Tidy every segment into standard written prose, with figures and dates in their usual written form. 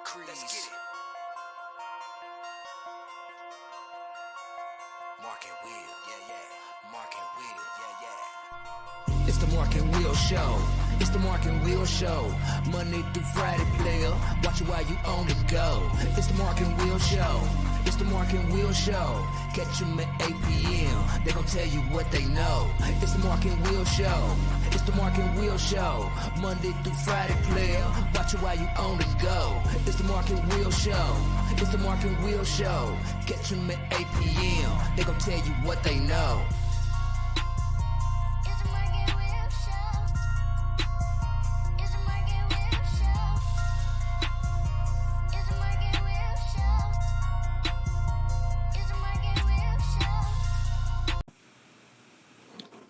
decrees. Let's get it. Mark and Will, yeah. Mark and Will, yeah. It's the Mark and Will show. It's the Mark and Will show. Monday through Friday, player. Watch it while you on the go. It's the Mark and Will show. It's the Mark and Will show. Catch them at 8 p.m. They gon' tell you what they know. It's the Mark and Will show. It's the Mark and Will show. Monday through Friday, player. Watch it while you on the go. It's the Mark and Will show. It's the Mark and Will show. Catch them at 8 p.m. They gon' tell you what they know.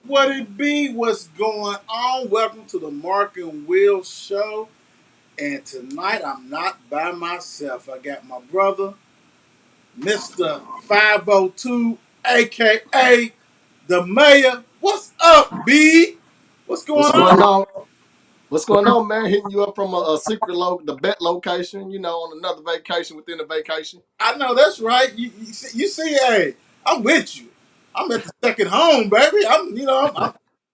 What it be? What's going on? Welcome to the Mark and Will show. And tonight I'm not by myself. I got my brother, Mr. 502, aka the mayor. What's up, B? What's going What's going on? on? What's going on, man? Hitting you up from a secret the bet location, on another vacation within a vacation. I know that's right. You see, hey, I'm with you. I'm at the second home, baby. I'm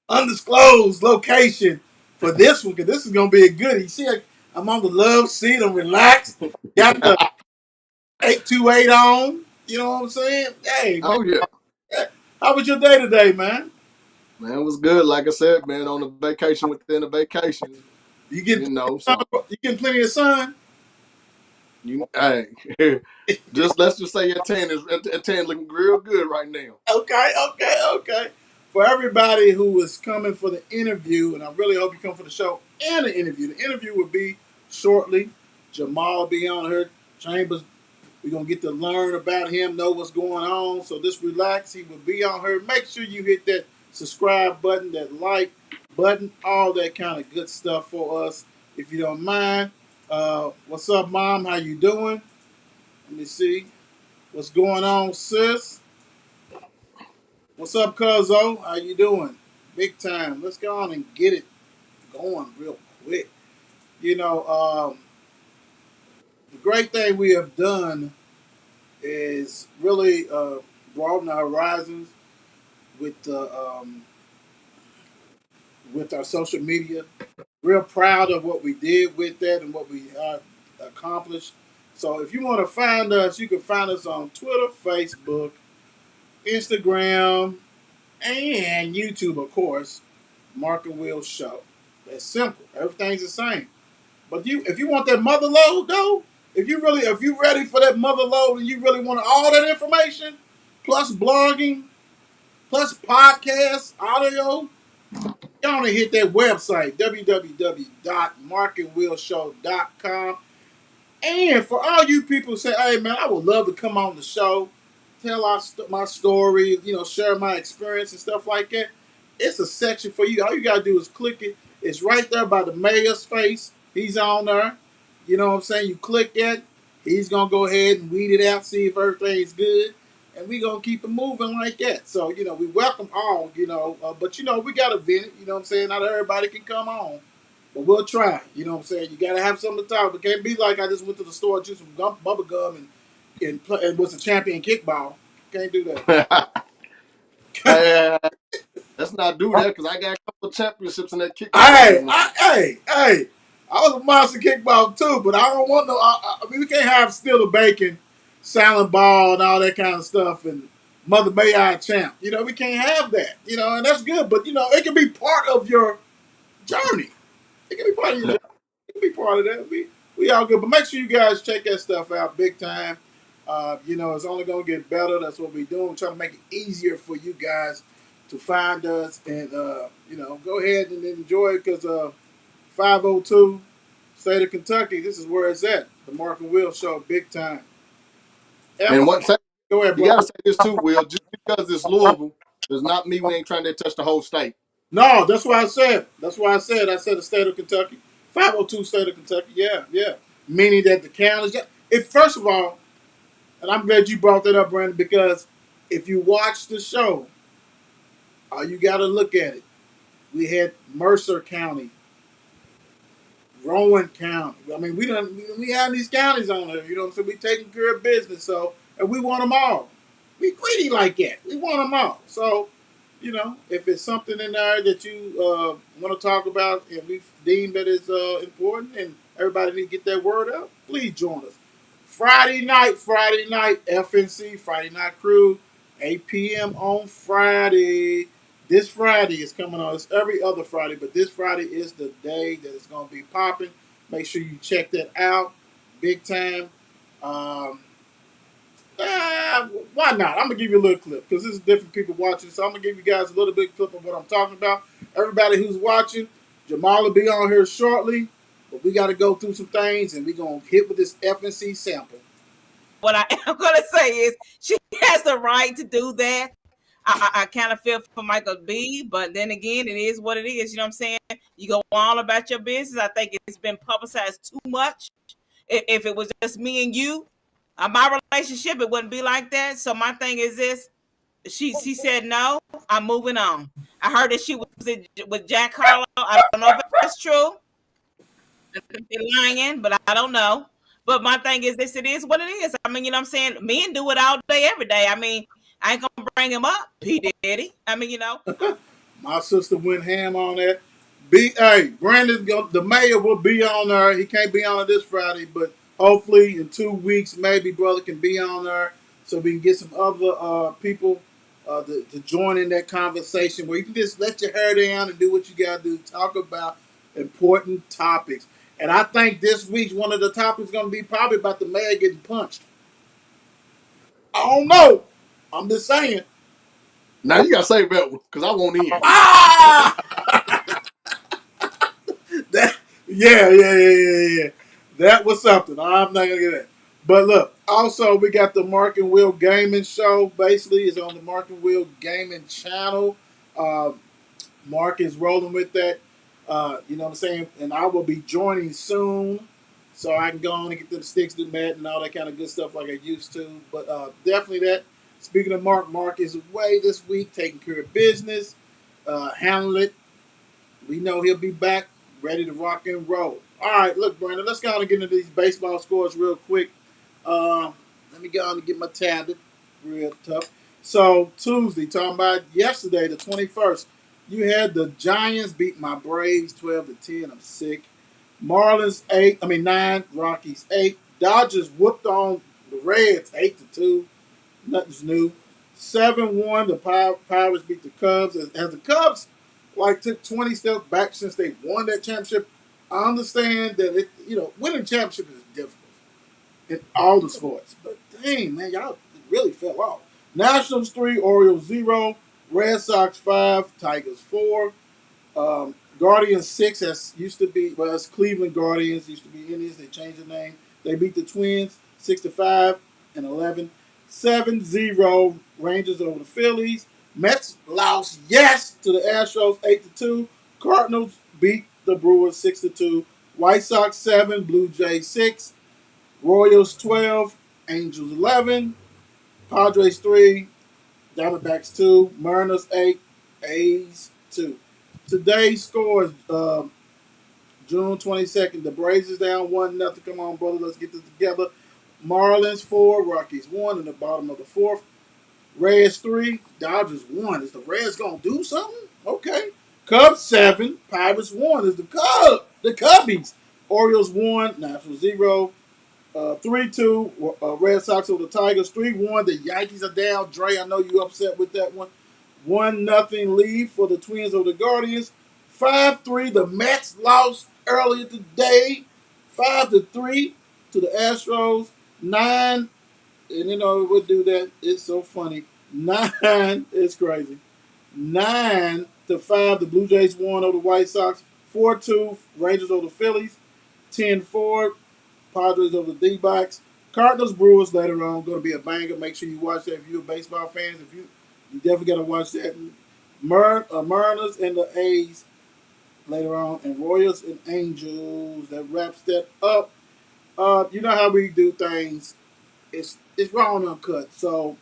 undisclosed location for this one because this is gonna be a goodie. You see, I'm on the love seat. I'm relaxed. Got the 828 on. You know what I'm saying? Hey, man, Oh yeah, how was your day today, man? man, it was good. Like I said, man, on a vacation within a vacation, You getting So you getting plenty of sun? hey, let's just say your tan is at 10 looking real good right now. Okay. For everybody who is coming for the interview, and I really hope you come for the show and the interview. The interview will be shortly. Jamal will be on here. Chambers, we're gonna get to learn about him, know what's going on. So just relax. He will be on here. Make sure you hit that subscribe button, that like button, all that kind of good stuff for us, if you don't mind. What's up, Mom? How you doing? Let me see. What's going on, sis? What's up, Cuzzo? How you doing? Big time. Let's go on and get it going real quick. You know, the great thing we have done is really broaden our horizons with with our social media. Real proud of what we did with that and what we accomplished. So if you want to find us, you can find us on Twitter, Facebook, Instagram, and YouTube, of course. Mark and Will show. That's simple. Everything's the same. But if you want that mother load though, if you ready for that mother load and you really want all that information, plus blogging, plus podcasts, audio, you want to hit that website, www.markandwillshow.com. And for all you people who say, hey man, I would love to come on the show, tell my story, share my experience and stuff like that. It's a section for you. All you gotta do is click it. It's right there by the mayor's face. He's on there. You know what I'm saying? You click that. He's gonna go ahead and weed it out, see if everything's good, and we gonna keep it moving like that. So we welcome all. But we gotta vent it. You know what I'm saying? Not everybody can come on. But we'll try. You know what I'm saying? You got to have something to talk. It can't be like I just went to the store, juiced some bubble gum, and was a champion kickball. Can't do that. Hey, let's not do that because I got a couple of championships in that kickball hey, game. I was a monster kickball too, but I don't want no. I mean, we can't have still a bacon, silent ball, and all that kind of stuff, and Mother May I champ. We can't have that. And that's good, but it can be part of your journey. It can be part of your journey. Be part of that. We all good, but make sure you guys check that stuff out big time. It's only gonna get better. That's what we're doing. We're trying to make it easier for you guys to find us and go ahead and enjoy it because 502 state of Kentucky. This is where it's at. The Mark and Will show, big time. And one thing Go ahead, you bro. got to say this too, Will. Just because it's Louisville does not mean we ain't trying to touch the whole state. No, that's why I said. That's why I said. I said the state of Kentucky. 502 state of Kentucky. Yeah, yeah. Meaning that the counties. If first of all, and I'm glad you brought that up, Brandon, because if you watch the show, you got to look at it. We had Mercer County growing county. I mean, we have these counties on there. You know what I'm saying? We taking care of business, so and we want them all. We greedy like that. We want them all. So, if it's something in there that you want to talk about and we deem that is important and everybody need to get that word out, please join us. Friday night, FNC, Friday Night Crew, 8 p.m. on Friday. This Friday is coming on. It's every other Friday, but this Friday is the day that it's going to be popping. Make sure you check that out. Big time. Um, why not? I'm gonna give you a little clip because this is different people watching, so I'm gonna give you guys a little bit clip of what I'm talking about. Everybody who's watching, Jamal will be on here shortly, but we got to go through some things, and we're gonna hit with this FNC sample. What I am gonna say is she has the right to do that. I kind of feel for Michael B, but then again, it is what it is. You know what I'm saying? You go on about your business. I think it's been publicized too much. If it was just me and you, my relationship, it wouldn't be like that. So my thing is this: she said no. I'm moving on. I heard that she was with Jack Harlow. I don't know if that's true. I could be lying, but I don't know. But my thing is this: it is what it is. I mean, you know what I'm saying? Men do it all day, every day. I mean, I ain't gonna bring him up, P. Diddy. I mean, My sister went ham on that. Brandon, the mayor will be on there. He can't be on it this Friday, but hopefully in 2 weeks, maybe brother can be on there so we can get some other people to join in that conversation where you can just let your hair down and do what you got to do. Talk about important topics. And I think this week's one of the topics is going to be probably about the mayor getting punched. I don't know. I'm just saying. Now you gotta save that one because I want in. Ah! That, yeah. That was something. I'm not gonna get that. But look, also we got the Mark and Will Gaming Show. Basically, it's on the Mark and Will Gaming channel. Uh, Mark is rolling with that. You know what I'm saying? And I will be joining soon, so I can go on and get them sticks to mat and all that kind of good stuff like I used to. But definitely that. Speaking of Mark is away this week, taking care of business, handling it. We know he'll be back, ready to rock and roll. All right, look, Brandon, let's go on and get into these baseball scores real quick. Let me go on and get my tablet. Real tough. So, Tuesday, talking about yesterday, the 21st, you had the Giants beat my Braves 12-10. I'm sick. Marlins 9, Rockies 8. Dodgers whooped on the Reds 8-2. Nothing's new. 7-1, the Pirates beat the Cubs. As the Cubs took 20 steps back since they won that championship, I understand that winning championship is difficult in all the sports. But dang, man, y'all really fell off. Nationals 3, Orioles 0, Red Sox 5, Tigers 4, Guardians 6, as used to be, well, it's Cleveland Guardians, used to be Indians, they changed the name. They beat the Twins 6-5 and 11. 7-0 Rangers over the Phillies. Mets lost, yes, to the Astros 8-2. Cardinals beat the Brewers 6-2. White Sox 7, Blue Jays 6. Royals 12, Angels 11. Padres 3, Diamondbacks 2. Mariners 8, A's 2. Today's scores, June 22nd. The Braves is down 1-0. Come on, brother, let's get this together. Marlins 4, Rockies 1 in the bottom of the fourth. Reds 3, Dodgers 1. Is the Reds gonna do something? Okay. Cubs 7, Pirates 1. Is the Cubbies? Orioles 1, Nationals 0. 3-2, Red Sox over the Tigers. 3-1, the Yankees are down. Dre, I know you upset with that one. 1-0 lead for the Twins over the Guardians. 5-3, the Mets lost earlier today. 5-3 to the Astros. 9, and we'll do that. It's so funny. 9, it's crazy. 9-5, the Blue Jays won over the White Sox. 4-2, Rangers over the Phillies. 10-4, Padres over the D-backs. Cardinals Brewers later on, going to be a banger. Make sure you watch that if you're baseball fans. If you definitely got to watch that. Mariners and the A's later on, and Royals and Angels. That wraps that up. You know how we do things. It's raw and uncut. So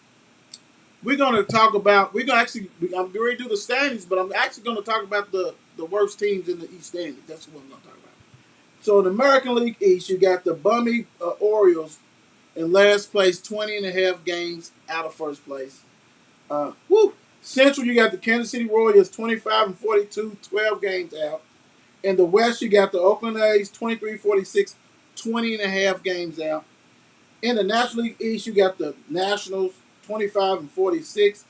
we're going to talk about. I'm going to do the standings, but I'm actually going to talk about the worst teams in the East standings. That's what I'm going to talk about. So in the American League East, you got the bummy Orioles in last place, 20 and a half games out of first place. Woo. Central, you got the Kansas City Royals, 25 and 42, 12 games out. In the West, you got the Oakland A's, 23, 46, 20 and a half games out. In the National League East, you got the Nationals, 25 and 46,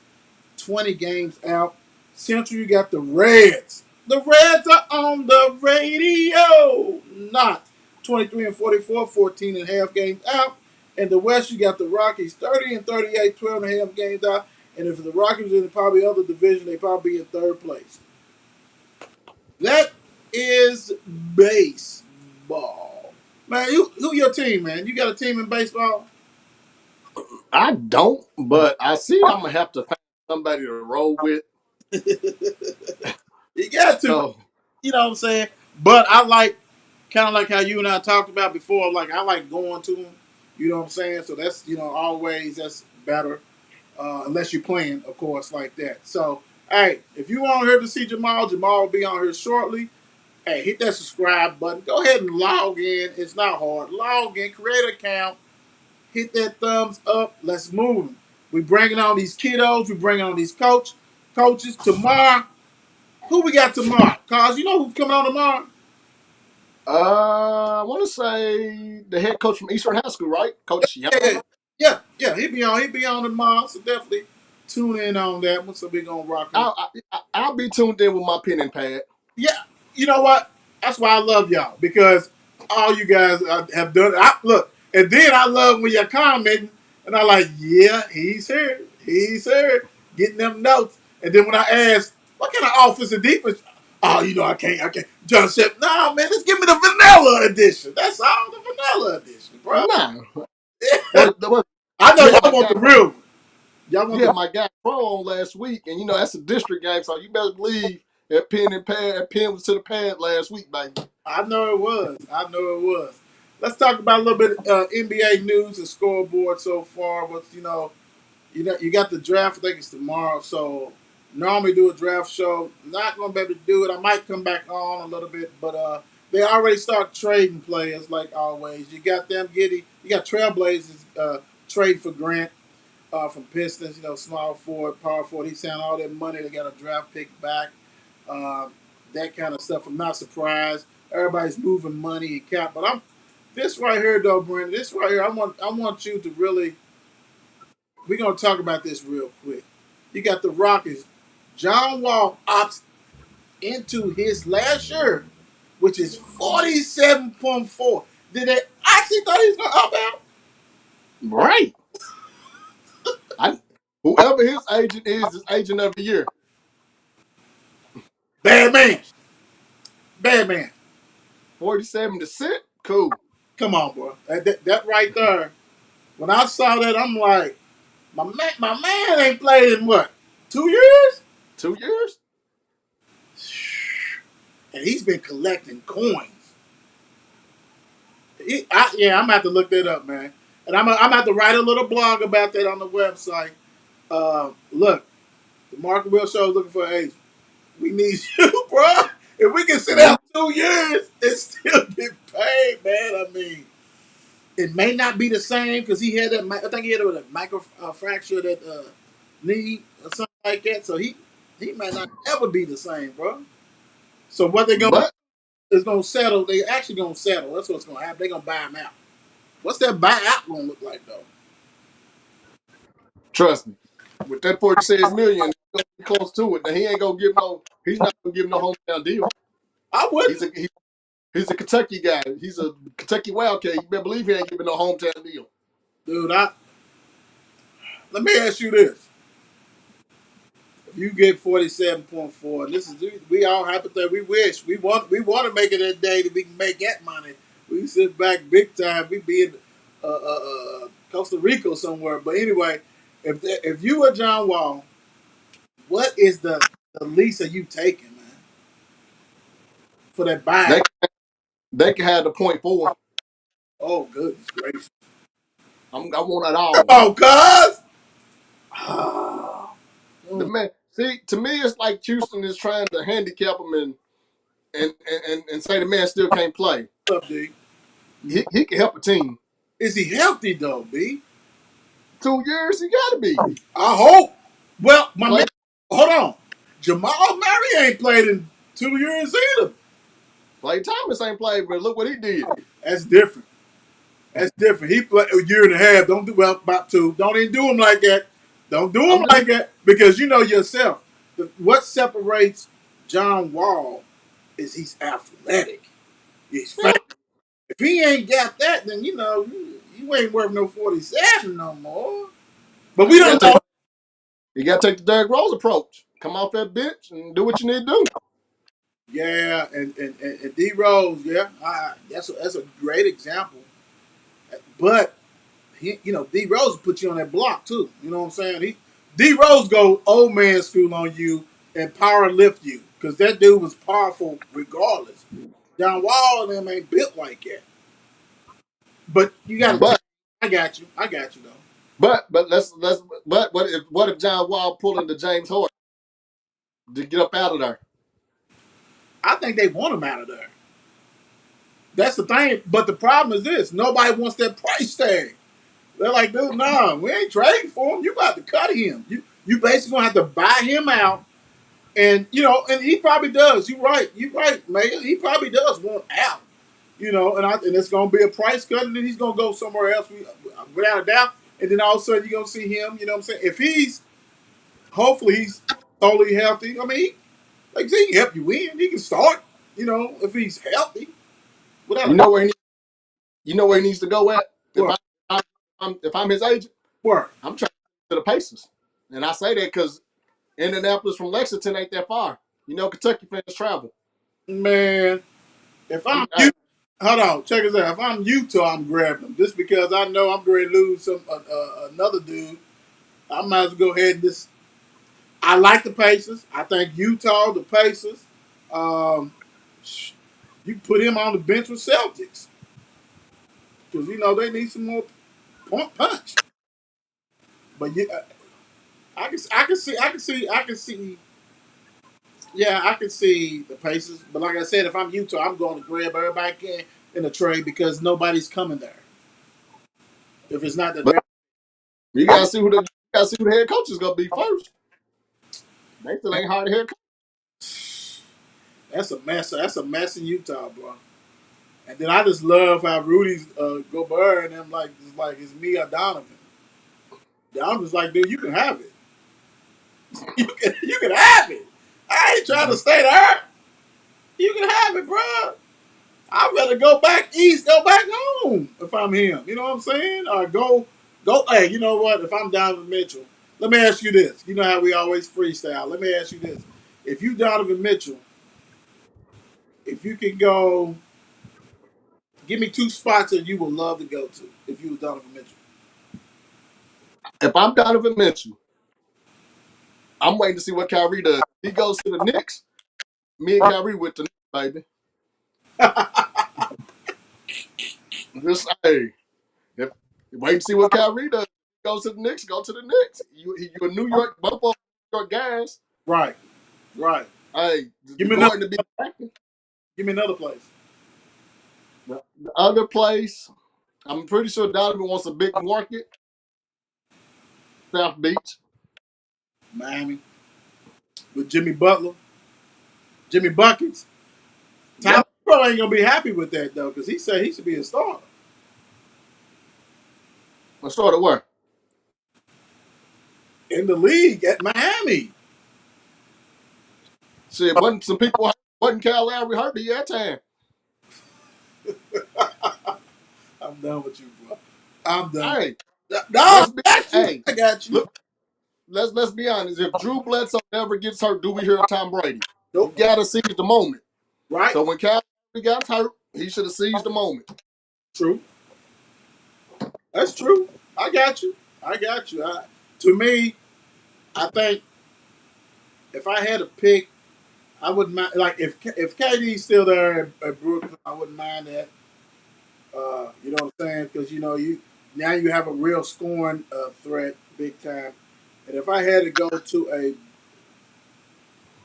20 games out. Central, you got the Reds. The Reds are on the radio. Not 23 and 44, 14 and a half games out. In the West, you got the Rockies, 30 and 38, 12 and a half games out. And if the Rockies were in probably other division, they'd probably be in third place. That is baseball. Man, who your team, man? You got a team in baseball? I don't, but I see I'm gonna have to find somebody to roll with. You got to, So you know what I'm saying? But I like, kind of like how you and I talked about before, like I like going to them. You know what I'm saying? So that's, always that's better. Unless you're playing, of course, like that. So, hey, if you want here to see Jamal will be on here shortly. Hey, hit that subscribe button. Go ahead and log in. It's not hard. Log in, create an account, hit that thumbs up. Let's move. We bringing on these kiddos. We bringing on these coaches tomorrow. Who we got tomorrow? Cause you know who's coming on tomorrow? I want to say the head coach from Eastern High School, right? Coach Young. Yeah. He'll be on tomorrow. So definitely tune in on that one. So we're gonna rock him. I'll be tuned in with my pen and pad. Yeah, you know what? That's why I love y'all because all you guys have done. Look, and then I love when you're commenting, and I like, yeah, he's here, getting them notes. And then when I ask, what kind of offense and defense? Oh, I can't. John said, no, man, just give me the vanilla edition. That's all, the vanilla edition, bro. Nah, what, I know you had y'all my want guy. the real one. Y'all want You had the my guy Pro on last week, and that's a district game, so you better believe that pen was to the pad last week, baby. I know it was. Let's talk about a little bit of NBA news and scoreboard so far. But you got the draft. I think it's tomorrow. So normally do a draft show. Not gonna be able to do it. I might come back on a little bit, but they already start trading players like always. You got them Giddy. You got Trailblazers trade for Grant from Pistons. Small forward, power forward. He signed all that money. They got a draft pick back. Uh, that kind of stuff. I'm not surprised. Everybody's moving money and cap, but I'm this right here though, Brandon. This right here, I want you to really. We're gonna talk about this real quick. You got the Rockets. John Wall opts into his last year, which is 47.4. Did they actually thought he was gonna opt out? Right. Whoever his agent is agent of the year. Bad man. Bad man. 47 to sit. Cool. Come on, bro. That right there. When I saw that, I'm like, my man ain't played in what, 2 years? 2 years? And he's been collecting coins. I'm gonna have to look that up, man. And I'm gonna have to write a little blog about that on the website. Look, the Mark and Will Show is looking for an agent. We need you, bro. If we can sit out 2 years and still get paid, man. I mean, it may not be the same because he had that. I think he had a micro fracture that knee or something like that. So he might not ever be the same, bro. So what they're gonna But do is gonna settle. They actually gonna settle. That's what's gonna happen. They're gonna buy him out. What's that buyout gonna look like though? trust me, with that 46 million, he's gonna be close to it. Now he ain't gonna give no. He's not gonna give no hometown deal. I He's wouldn't, a he's a Kentucky guy. He's a Kentucky Wildcat. You better believe he ain't giving no hometown deal. dude. Let me ask you this: if you get 47.4, this is we all hypothetical. We wish we want to make it that day that we can make that money. We sit back big time. We be in Costa Rica somewhere. But anyway, if you were John Wall, what is the lease are you taking, man, for that They buyout? they can have the .4. Oh, goodness gracious! I want it Come all. on, cuz. The man, see, to me, it's like Houston is trying to handicap him and say the man still can't play. What's up, D? He can help a team. Is he healthy though, B? 2 years, he got to be. I hope. Well, my man, Play, hold on. Jamal Murray ain't played in 2 years either. Clay Thomas ain't played, but look what he did. That's different. That's different. He played a year and a half. Don't do well about two. Don't even do him like that. Don't do him I'm just like that because you know yourself. What separates John Wall is he's athletic. He's fast. If he ain't got that, then you know you ain't worth no 47 no more. But we you don't got to know. take the Derrick Rose approach. Come off that bench and do what you need to do. Yeah, and D Rose, yeah, that's a great example. But he, you know, D Rose put you on that block too. You know what I'm saying? D Rose go old man school on you and power lift you because that dude was powerful regardless. John Wall and them ain't built like that. But you got to. But I got you. I got you though. but what if John Wall pulling the James Harden to get up out of there? I think they want him out of there. That's the thing. But the problem is this: nobody wants that price tag. They're like, dude, nah, we ain't trading for him. You got to cut him. You basically gonna have to buy him out. And you know, and he probably does. You're right. You're right, Mayor. He probably does want out. You know, and it's gonna be a price cut, and then he's gonna go somewhere else without a doubt. And then all of a sudden you're gonna see him. You know what I'm saying? If hopefully he's totally healthy. I mean, like I said, he can help you win. He can start. You know, if he's healthy, without You a know where he needs to go at. If word, I'm his agent, word. I'm trying to the Pacers, and I say that because Indianapolis from Lexington ain't that far. You know, Kentucky fans travel. Man, if I'm Hey, you, hold on, check this out. If I'm Utah, I'm grabbing him just because I know I'm going to lose another dude. I might as well go ahead and just. I like the Pacers. I think Utah, the Pacers. Um, you put him on the bench with Celtics because you know they need some more punch. But yeah, I can see. Yeah, I can see the Pacers. But like I said, if I'm Utah, I'm going to grab everybody I can in a trade because nobody's coming there. If it's not the but draft, you gotta see who the head coach is gonna be first. They still ain't hired a head coach. that's a mess. That's a mess in Utah, bro. And then I just love how Rudy's Gobert and them like it's me or Donovan. Yeah, I'm just like, dude, you can have it. You can have it. I ain't trying to stay there. You can have it, bro. I'd rather go back east, go back home if I'm him. You know what I'm saying? Or go. Hey, you know what? If I'm Donovan Mitchell, let me ask you this. You know how we always freestyle. Let me ask you this. If you Donovan Mitchell, if you can go, give me two spots that you would love to go to if you was Donovan Mitchell. If I'm Donovan Mitchell, I'm waiting to see what Kyrie does. He goes to the Knicks. Me and Kyrie with the Knicks, baby. Just hey, if wait and see what Kyrie does. He goes to the Knicks. Go to the Knicks. You a New York, both of New York guys. Right, right. Hey, Give the me another. Gordon to be active. Give me another place. The other place, I'm pretty sure Donovan wants a big market. South Beach. Miami with Jimmy Butler, Jimmy buckets. Tyler Yep. Hero ain't gonna be happy with that though, because he said he should be a starter Let's start at where? in the league at Miami. Shit, wasn't some people wasn't Cal Lowry hurt the that time? I'm done with you, bro. I'm done. Hey, No, I let's be got you. hey, I got you. look, let's be honest. If Drew Bledsoe never gets hurt, do we hear Tom Brady? You Nope. gotta seize the moment. Right? So when Cal Lowry got hurt, he should have seized the moment. True. That's true. I got you. I got you. To me, I think if I had to pick, I wouldn't mind. Like if KD's still there at Brooklyn, I wouldn't mind that. You know what I'm saying? Because you know now you have a real scoring threat, big time. And if I had to go to a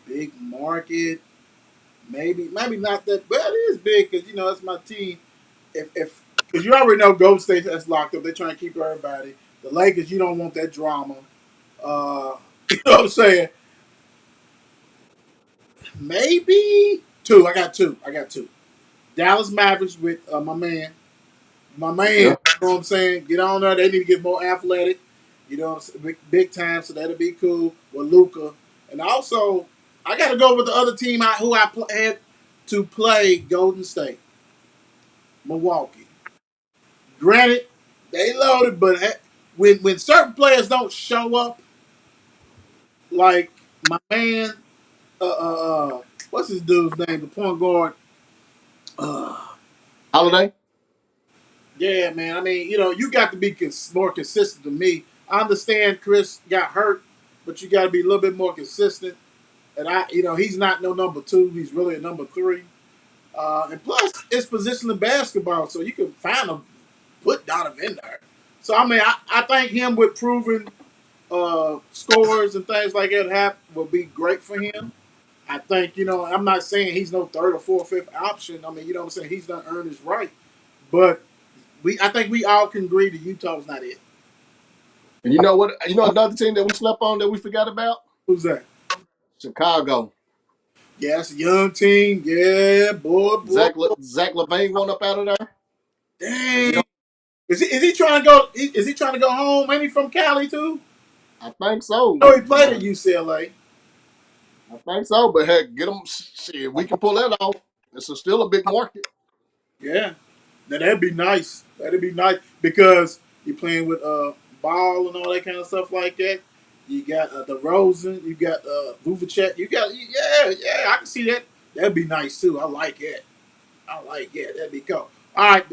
big market, maybe not that, but it is big because it's my team. If because you already know Golden State that's locked up, they're trying to keep everybody. The Lakers, you don't want that drama. You know what I'm saying? Maybe two. I got two. Dallas Mavericks with my man. You Yeah. know what I'm saying? Get on there. They need to get more athletic. You know, what I'm saying? Big time. So that'll be cool with Luca. And also, I got to go with the other team who I had to play Golden State, Milwaukee. Granted, they loaded, but when certain players don't show up, like my man, what's his dude's name? The point guard. Uh, Holiday. yeah, man. I mean, you got to be more consistent than me. I understand Chris got hurt, but you got to be a little bit more consistent. And he's not no number two. He's really a number three. And plus, it's positional basketball, so you can find him, put Donovan in there. So I mean, I think him with proven scores and things like that would be great for him. I think, I'm not saying he's no third or fourth, fifth option. I mean, you know what I'm saying? He's not earned his right. But I think we all can agree that Utah's not it. And you know what? You know another team that we slept on that we forgot about? Who's that? Chicago. Yeah, it's a young team. Yeah, boy. Zach LaVine went up out of there. You Dang. know, Is he trying to go? Is he trying to go home? Ain't he from Cali too? I think so. No, he played at UCLA. I think so. But heck, get them. Shit, we can pull that off. Still a big market. Yeah. Now that'd be nice. That'd be nice because you're playing with Ball and all that kind of stuff like that. You got the Rosen. You got Vuvacek. You got I can see that. That'd be nice too. I like it. That'd be cool. All right,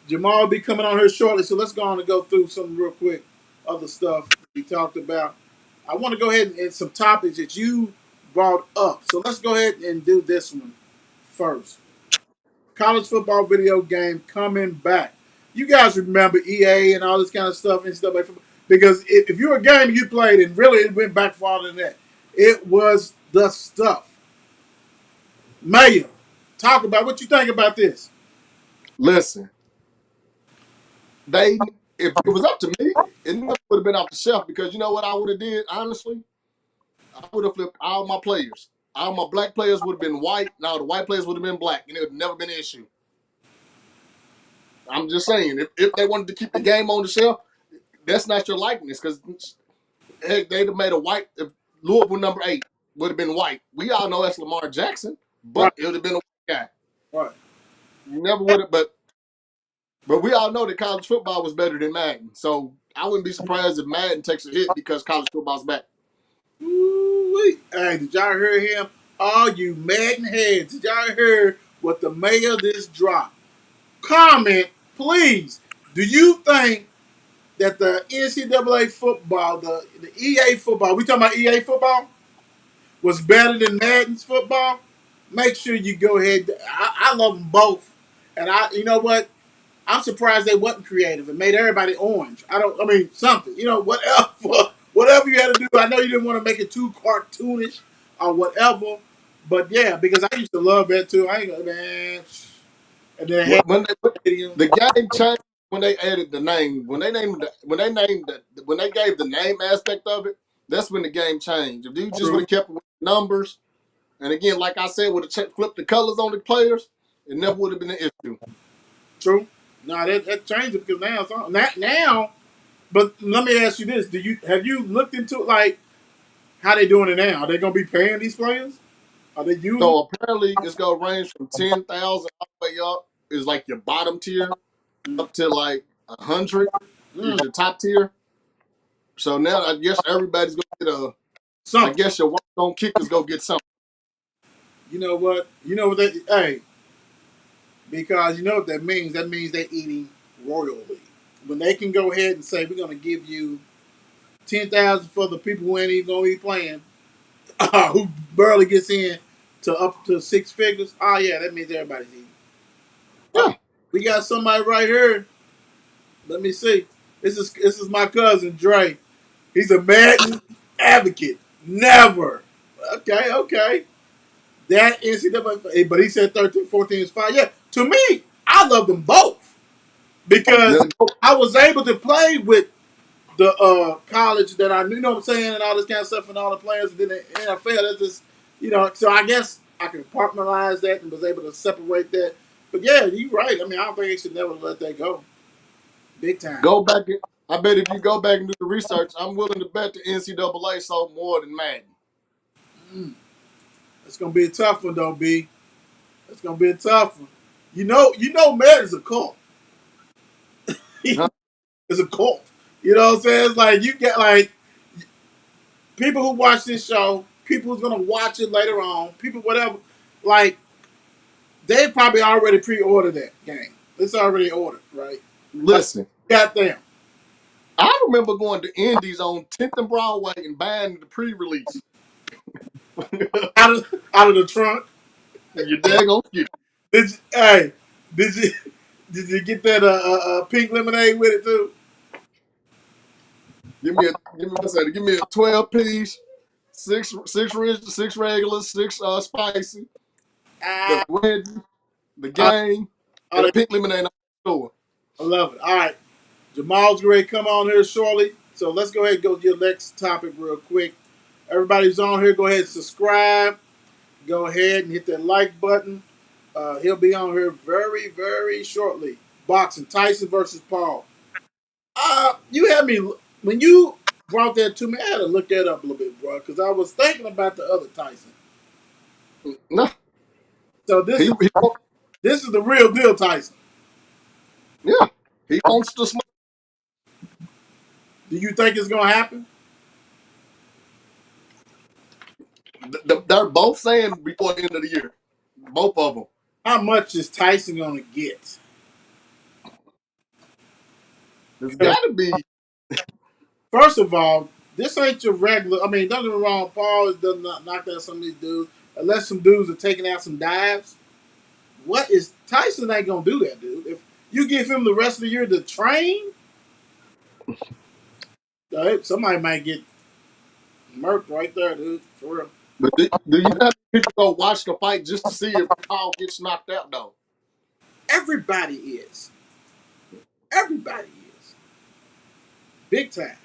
Jamal will be coming on here shortly, so let's go on and go through some real quick other stuff we talked about. I want to go ahead and some topics that you brought up. So let's go ahead and do this one first. College football video game coming back. You guys remember EA and all this kind of stuff and stuff like that? Because if you're a game you played and really it went back farther than that, it was the stuff. Mayor, talk about what you think about this. Listen, they if it was up to me, it never would have been off the shelf because you know what I would have did. Honestly, I would have flipped all my players. All my black players would have been white. Now the white players would have been black, and it would have never been an issue. I'm just saying, if they wanted to keep the game on the shelf, that's not your likeness because heck, they'd have made a white. If Louisville number 8 would have been white. We all know that's Lamar Jackson, Right, but it would have been a white guy. right. You never would have, but we all know that college football was better than Madden. So I wouldn't be surprised if Madden takes a hit because college football's back. Ooh-wee. Hey, did y'all hear him? All you Madden heads, did y'all hear what the mayor just dropped? Comment, please. Do you think that the NCAA football, the EA football, we talking about EA football, was better than Madden's football? Make sure you go ahead. I love them both. And you know what? I'm surprised they wasn't creative and made everybody orange. I mean, something. Whatever. Whatever you had to do. I know you didn't want to make it too cartoonish or whatever. But yeah, because I used to love that too. I ain't gonna, man. And then had When stadium. the game changed, when they added the name, when they gave the name aspect of it, that's when the game changed. If you just would True. have kept it with numbers, and again, like I said, would have flipped the colors on the players, it never would have been an issue. True. No, that changed it because now. But let me ask you this: have you looked into like how they doing it now? Are they gonna be paying these players? Are they using? So apparently, it's gonna range from 10,000 all the way up is like your bottom tier, Mm, up to like 100 is mm, your top tier. So now I guess everybody's gonna get a. I something. guess your walk on kickers go get something. You know what? You know what they? Hey, because you know what that means. That means they're eating royally. When they can go ahead and say we're gonna give you 10,000 for the people who ain't even gonna be playing, who barely gets in to up to six figures. Oh yeah, that means everybody's eating. Oh, Yeah, we got somebody right here. Let me see. This is my cousin Dre. He's a Madden advocate. Never. Okay, okay. That NCAA, but he said 13, 14 is fine. Yeah, to me, I love them both because I was able to play with the college that I knew, you know what I'm saying, and all this kind of stuff, and all the players, and then the NFL. That's just, so I guess I can compartmentalize that and was able to separate that. But yeah, you're right. I mean, I don't think they should never let that go. Big time. Go back. I bet if you go back and do the research, I'm willing to bet the NCAA sold more than Madden. It's gonna be a tough one though, B. It's gonna be a tough one. Madden's a cult. Huh? It's a cult. You know what I'm saying? It's like you get like people who watch this show, people who's gonna watch it later on, people whatever, like they probably already pre-ordered that game. It's already ordered, right? Like, Listen, goddamn. I remember going to Indies on 10th and Broadway and buying the pre-release. Out of the trunk. You daggone you. Did you, hey, did you did you get that pink lemonade with it too? Give me a 12 piece, six regular, six spicy, the Ah, red, the I, game, and I the pink lemonade on the store. love it. All right. Jamal's ready to come on here shortly. So let's go ahead and go to your next topic real quick. Everybody who's on here, go ahead and subscribe. Go ahead and hit that like button. He'll be on here very, very shortly. Boxing, Tyson versus Paul. You had me, when you brought that to me, I had to look that up a little bit, bro, because I was thinking about the other Tyson. No, So he, he this is the real deal Tyson. yeah, he wants to smoke. Do you think it's going to happen? They're both saying before the end of the year, both of them. How much is Tyson going to get? There's got to be. First of all, this ain't your regular. I mean, don't get me wrong. Paul does not knock down some of these dudes, unless some dudes are taking out some dives. What is Tyson ain't gonna do that, dude? If you give him the rest of the year to train, somebody might get murked right there, dude. For real. But do you have people go watch the fight just to see if Paul gets knocked out though? Everybody is. Everybody is. Big time.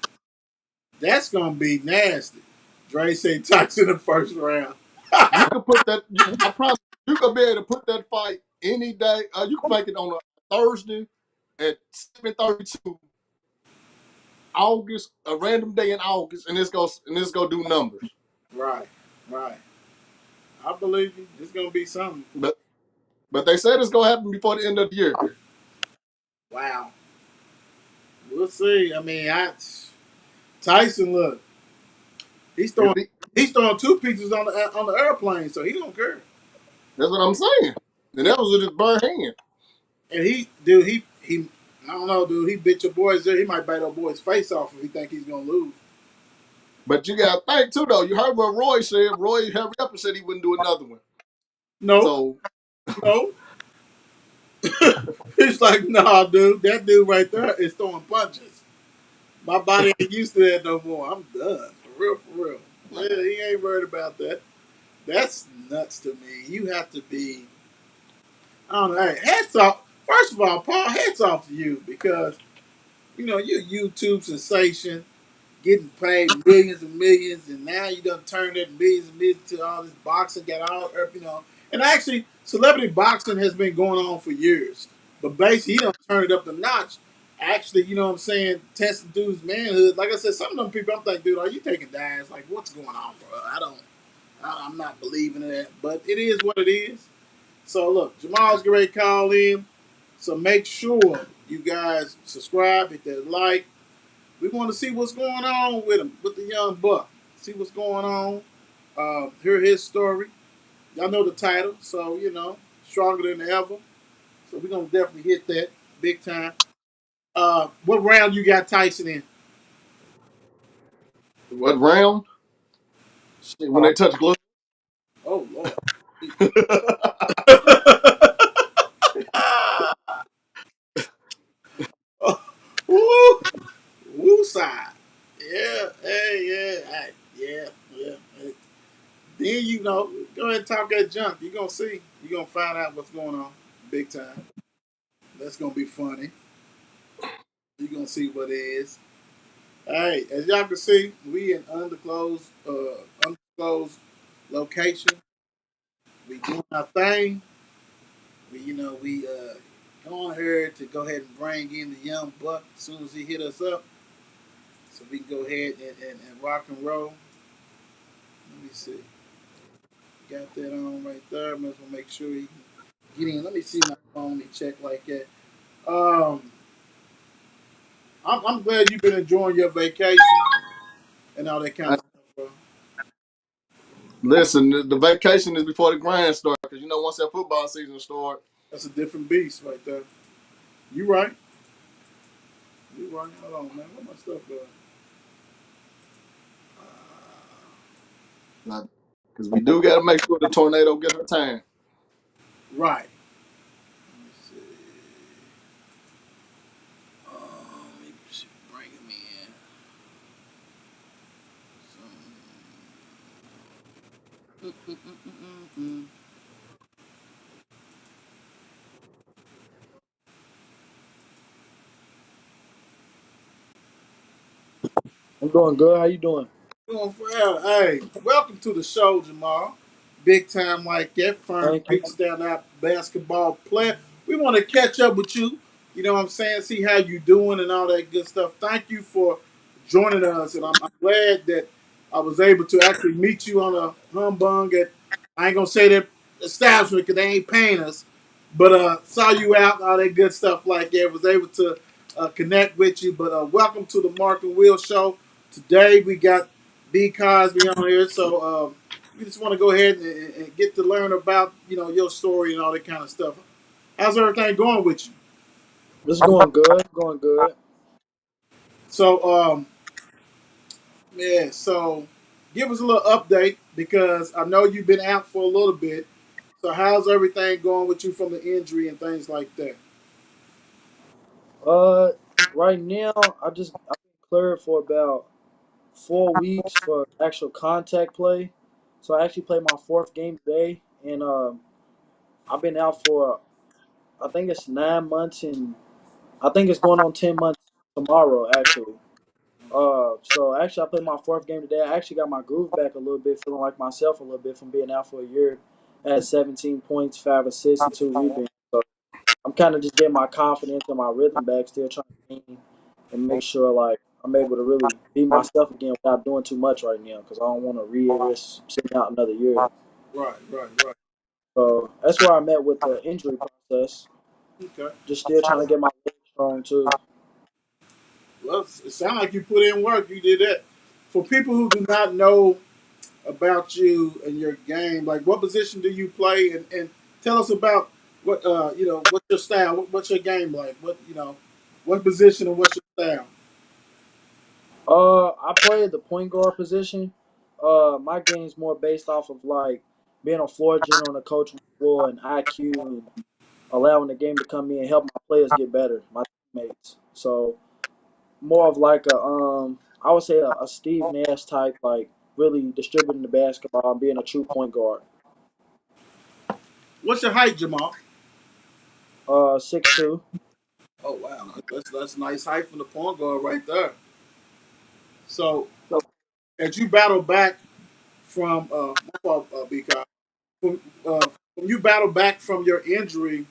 That's gonna be nasty. Dre said Tyson in the first round. You could put that. I promise you could be able to put that fight any day. You can make it on a Thursday at 7:32, August, a random day in August, and this go do numbers. Right, right. I believe you. It's gonna be something. But they said it's gonna happen before the end of the year. Wow. We'll see. I mean, Tyson, look, he's throwing he's throwing two pizzas on the airplane, so he don't care. That's what I'm saying. And that was with his bare hand. And he I don't know, dude. He bit your boys there. He might bite our boy's face off if he think he's gonna lose. But you gotta think too, though. You heard what Roy said. Roy hurried up and said he wouldn't do another one. No, So no. He's like, nah, dude. That dude right there is throwing punches. My body ain't used to that no more. I'm done. For real, for real. Yeah, he ain't worried about that. That's nuts to me. You have to be. I don't know. Hey, hats off. First of all, Paul, hats off to you because you're a YouTube sensation, getting paid millions and millions, and now you done turned that millions and millions to all this boxing. Got all. And actually, celebrity boxing has been going on for years, but basically, he done turned it up the notch. Actually, you know what I'm saying, testing dude's manhood. Like I said, some of them people, I'm thinking, dude, are you taking dives? Like, what's going on, bro? I'm not believing in that, but it is what it is. So look, Jamal's getting ready to call in. So make sure you guys subscribe, hit that like. We want to see what's going on with him, with the young buck. See what's going on. Hear his story. Y'all know the title, so stronger than ever. So we're gonna definitely hit that big time. What round you got Tyson in? what round? Shit, when they touch glove. Oh Lord. Woo, woo side. Yeah, hey, yeah, hey, yeah, yeah. Hey. Then go go ahead and talk that junk. You're gonna see. You're gonna find out what's going on, big time. That's gonna be funny. You're gonna see what it is. All right, as y'all can see, we in undisclosed location. We doing our thing. We going here to go ahead and bring in the young buck as soon as he hit us up, so we can go ahead and rock and roll. Let me see. Got that on right there. Might as well make sure he can get in. Let me see my phone. Let me check like that. Um, I'm glad you've been enjoying your vacation and all that kind Hey, of stuff, bro. listen, the vacation is before the grind start because once that football season starts. That's a different beast right there. You right. You right. Hold on, man. Where my stuff going? Because we do got to make sure the tornado get her time. Right. Let me see. Let me see. Bring him in. So, I'm doing good. How you doing? Doing forever. Hey, welcome to the show, Jamal. Big time like that. Firm Thank you. breaks down our basketball player. We want to catch up with you. You know what I'm saying? See how you doing and all that good stuff. Thank you for joining us, and I'm glad that I was able to actually meet you on a humbug at. I ain't gonna say that establishment because they ain't paying us, but saw you out and all that good stuff like that. Was able to connect with you. But welcome to the Mark and Will Show. Today we got B Cosby on here, so we just want to go ahead and get to learn about your story and all that kind of stuff. How's everything going with you? This is going good. Going good. So yeah, so give us a little update because I know you've been out for a little bit. So how's everything going with you from the injury and things like that? Uh, right now I've been cleared for about 4 weeks for actual contact play. So I actually played my fourth game today, and I've been out for I think it's 9 months, and I think it's going on 10 months tomorrow actually. So actually I played my fourth game today. I actually got my groove back a little bit, feeling like myself a little bit from being out for a year. I had 17 points, 5 assists, and 2 rebounds. So I'm kind of just getting my confidence and my rhythm back, still trying to gain and make sure like I'm able to really be myself again without doing too much right now because I don't want to risk sitting out another year. Right, right, right. So that's where I'm at with the injury process. Okay. Just still trying to get my legs strong too. Well, it sounds like you put in work. You did that. For people who do not know about you and your game, like what position do you play, and tell us about what's your style, what's your game like, what position and what's your style. I play the point guard position. My game's more based off of like being a floor general and a coach on the floor and IQ and allowing the game to come in and help my players get better, my teammates. So more of like I would say a Steve Nash type, like really distributing the basketball and being a true point guard. What's your height, Jamal? 6'2". Oh wow, that's nice height from the point guard right there. So as you battle back from my fault, because when you battle back from your injury,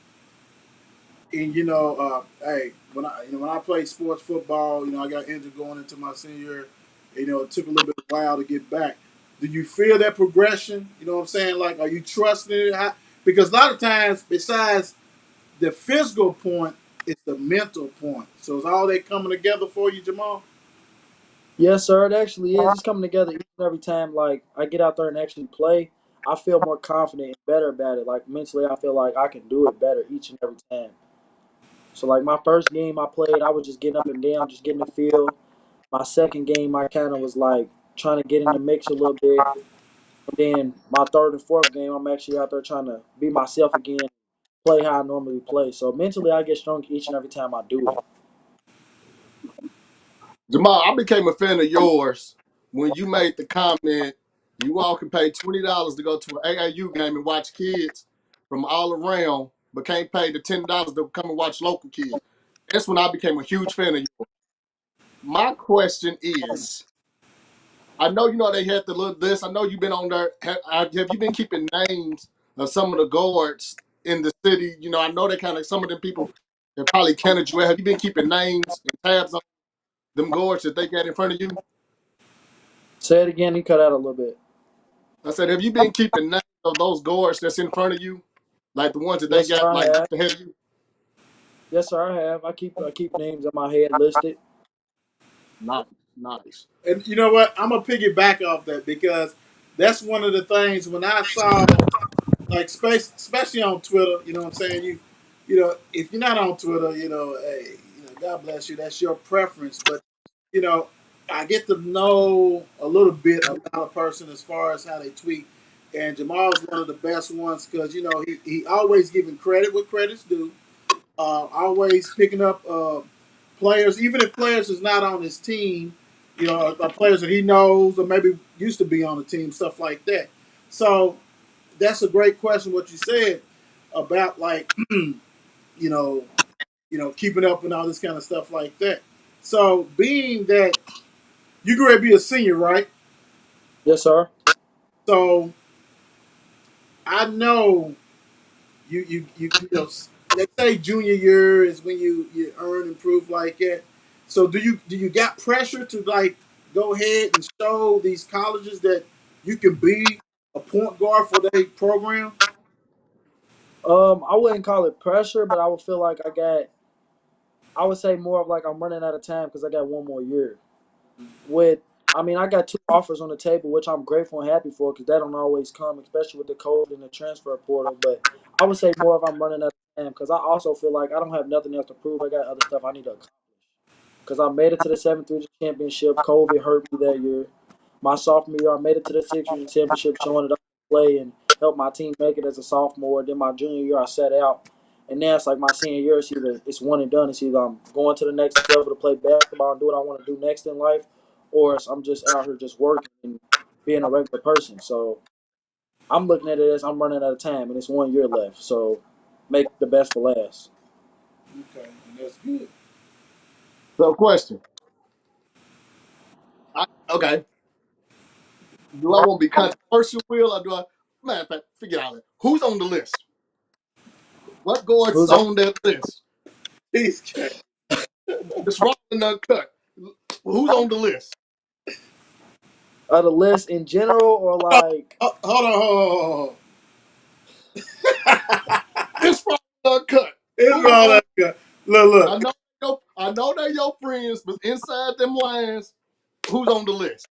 and hey, when I played sports football, I got injured going into my senior year. It took a little bit of a while to get back. Do you feel that progression? You know what I'm saying? Like, are you trusting it? Because a lot of times, besides the physical point, it's the mental point. So is all that coming together for you, Jamal? Yes, sir. It actually is. It's coming together each and every time. Like I get out there and actually play, I feel more confident and better about it. Like mentally, I feel like I can do it better each and every time. So like my first game I played, I was just getting up and down, just getting the feel. My second game, I kind of was like trying to get in the mix a little bit. And then my third and fourth game, I'm actually out there trying to be myself again, play how I normally play. So mentally, I get stronger each and every time I do it. Jamal, I became a fan of yours when you made the comment. You all can pay $20 to go to an AAU game and watch kids from all around, but can't pay the $10 to come and watch local kids. That's when I became a huge fan of you. My question is, I know they had the little this. I know you've been on there. Have you been keeping names of some of the guards in the city? I know that kind of some of them people have probably counted you out. Have you been keeping names and tabs on them guards that they got in front of you? Say it again. You cut out a little bit. I said, have you been keeping names of those guards that's in front of you, like the ones that they Yes, sir. got I like have. ahead of you? Yes, sir. I have. I keep names in my head listed. Nice, nice. And you know what? I'm gonna piggyback off that because that's one of the things when I saw like space, especially on Twitter. You know what I'm saying? If you're not on Twitter, hey, God bless you. That's your preference. But you know, I get to know a little bit about a person as far as how they tweet. And Jamal's one of the best ones because he always giving credit what credit's due. Always picking up players, even if players is not on his team, players that he knows or maybe used to be on the team, stuff like that. So that's a great question. What you said about like you know keeping up and all this kind of stuff like that. So being that you grew to be a senior, right? Yes, sir. So I know let's say junior year is when you earn and prove like that. So do you got pressure to like go ahead and show these colleges that you can be a point guard for their program? I wouldn't call it pressure, but I would feel like I would say more of like I'm running out of time because I got one more year. I got two offers on the table, which I'm grateful and happy for because that don't always come, especially with the COVID and the transfer portal. But I would say more of I'm running out of time because I also feel like I don't have nothing else to prove. I got other stuff I need to accomplish because I made it to the 7th region championship. COVID hurt me that year. My sophomore year, I made it to the 6th region championship, showing that I could play and help my team make it as a sophomore. Then my junior year, I sat out. And now it's like my senior year, it's one and done. It's either I'm going to the next level to play basketball and do what I want to do next in life, or I'm just out here just working and being a regular person. So I'm looking at it as I'm running out of time, and it's 1 year left. So make the best for last. Okay, and that's good. So, question. Okay. Do I want to be controversial, Will, or do I? Matter of fact, figure out it. Who's on the list? What guards is Who's on on that list? These cats. It's wrong and uncut. Who's on the list? the list in general, or like Hold on, hold on. It's wrong and uncut. It's Who's all on? that good. Look. I know they're your friends, but inside them lines, who's on the list?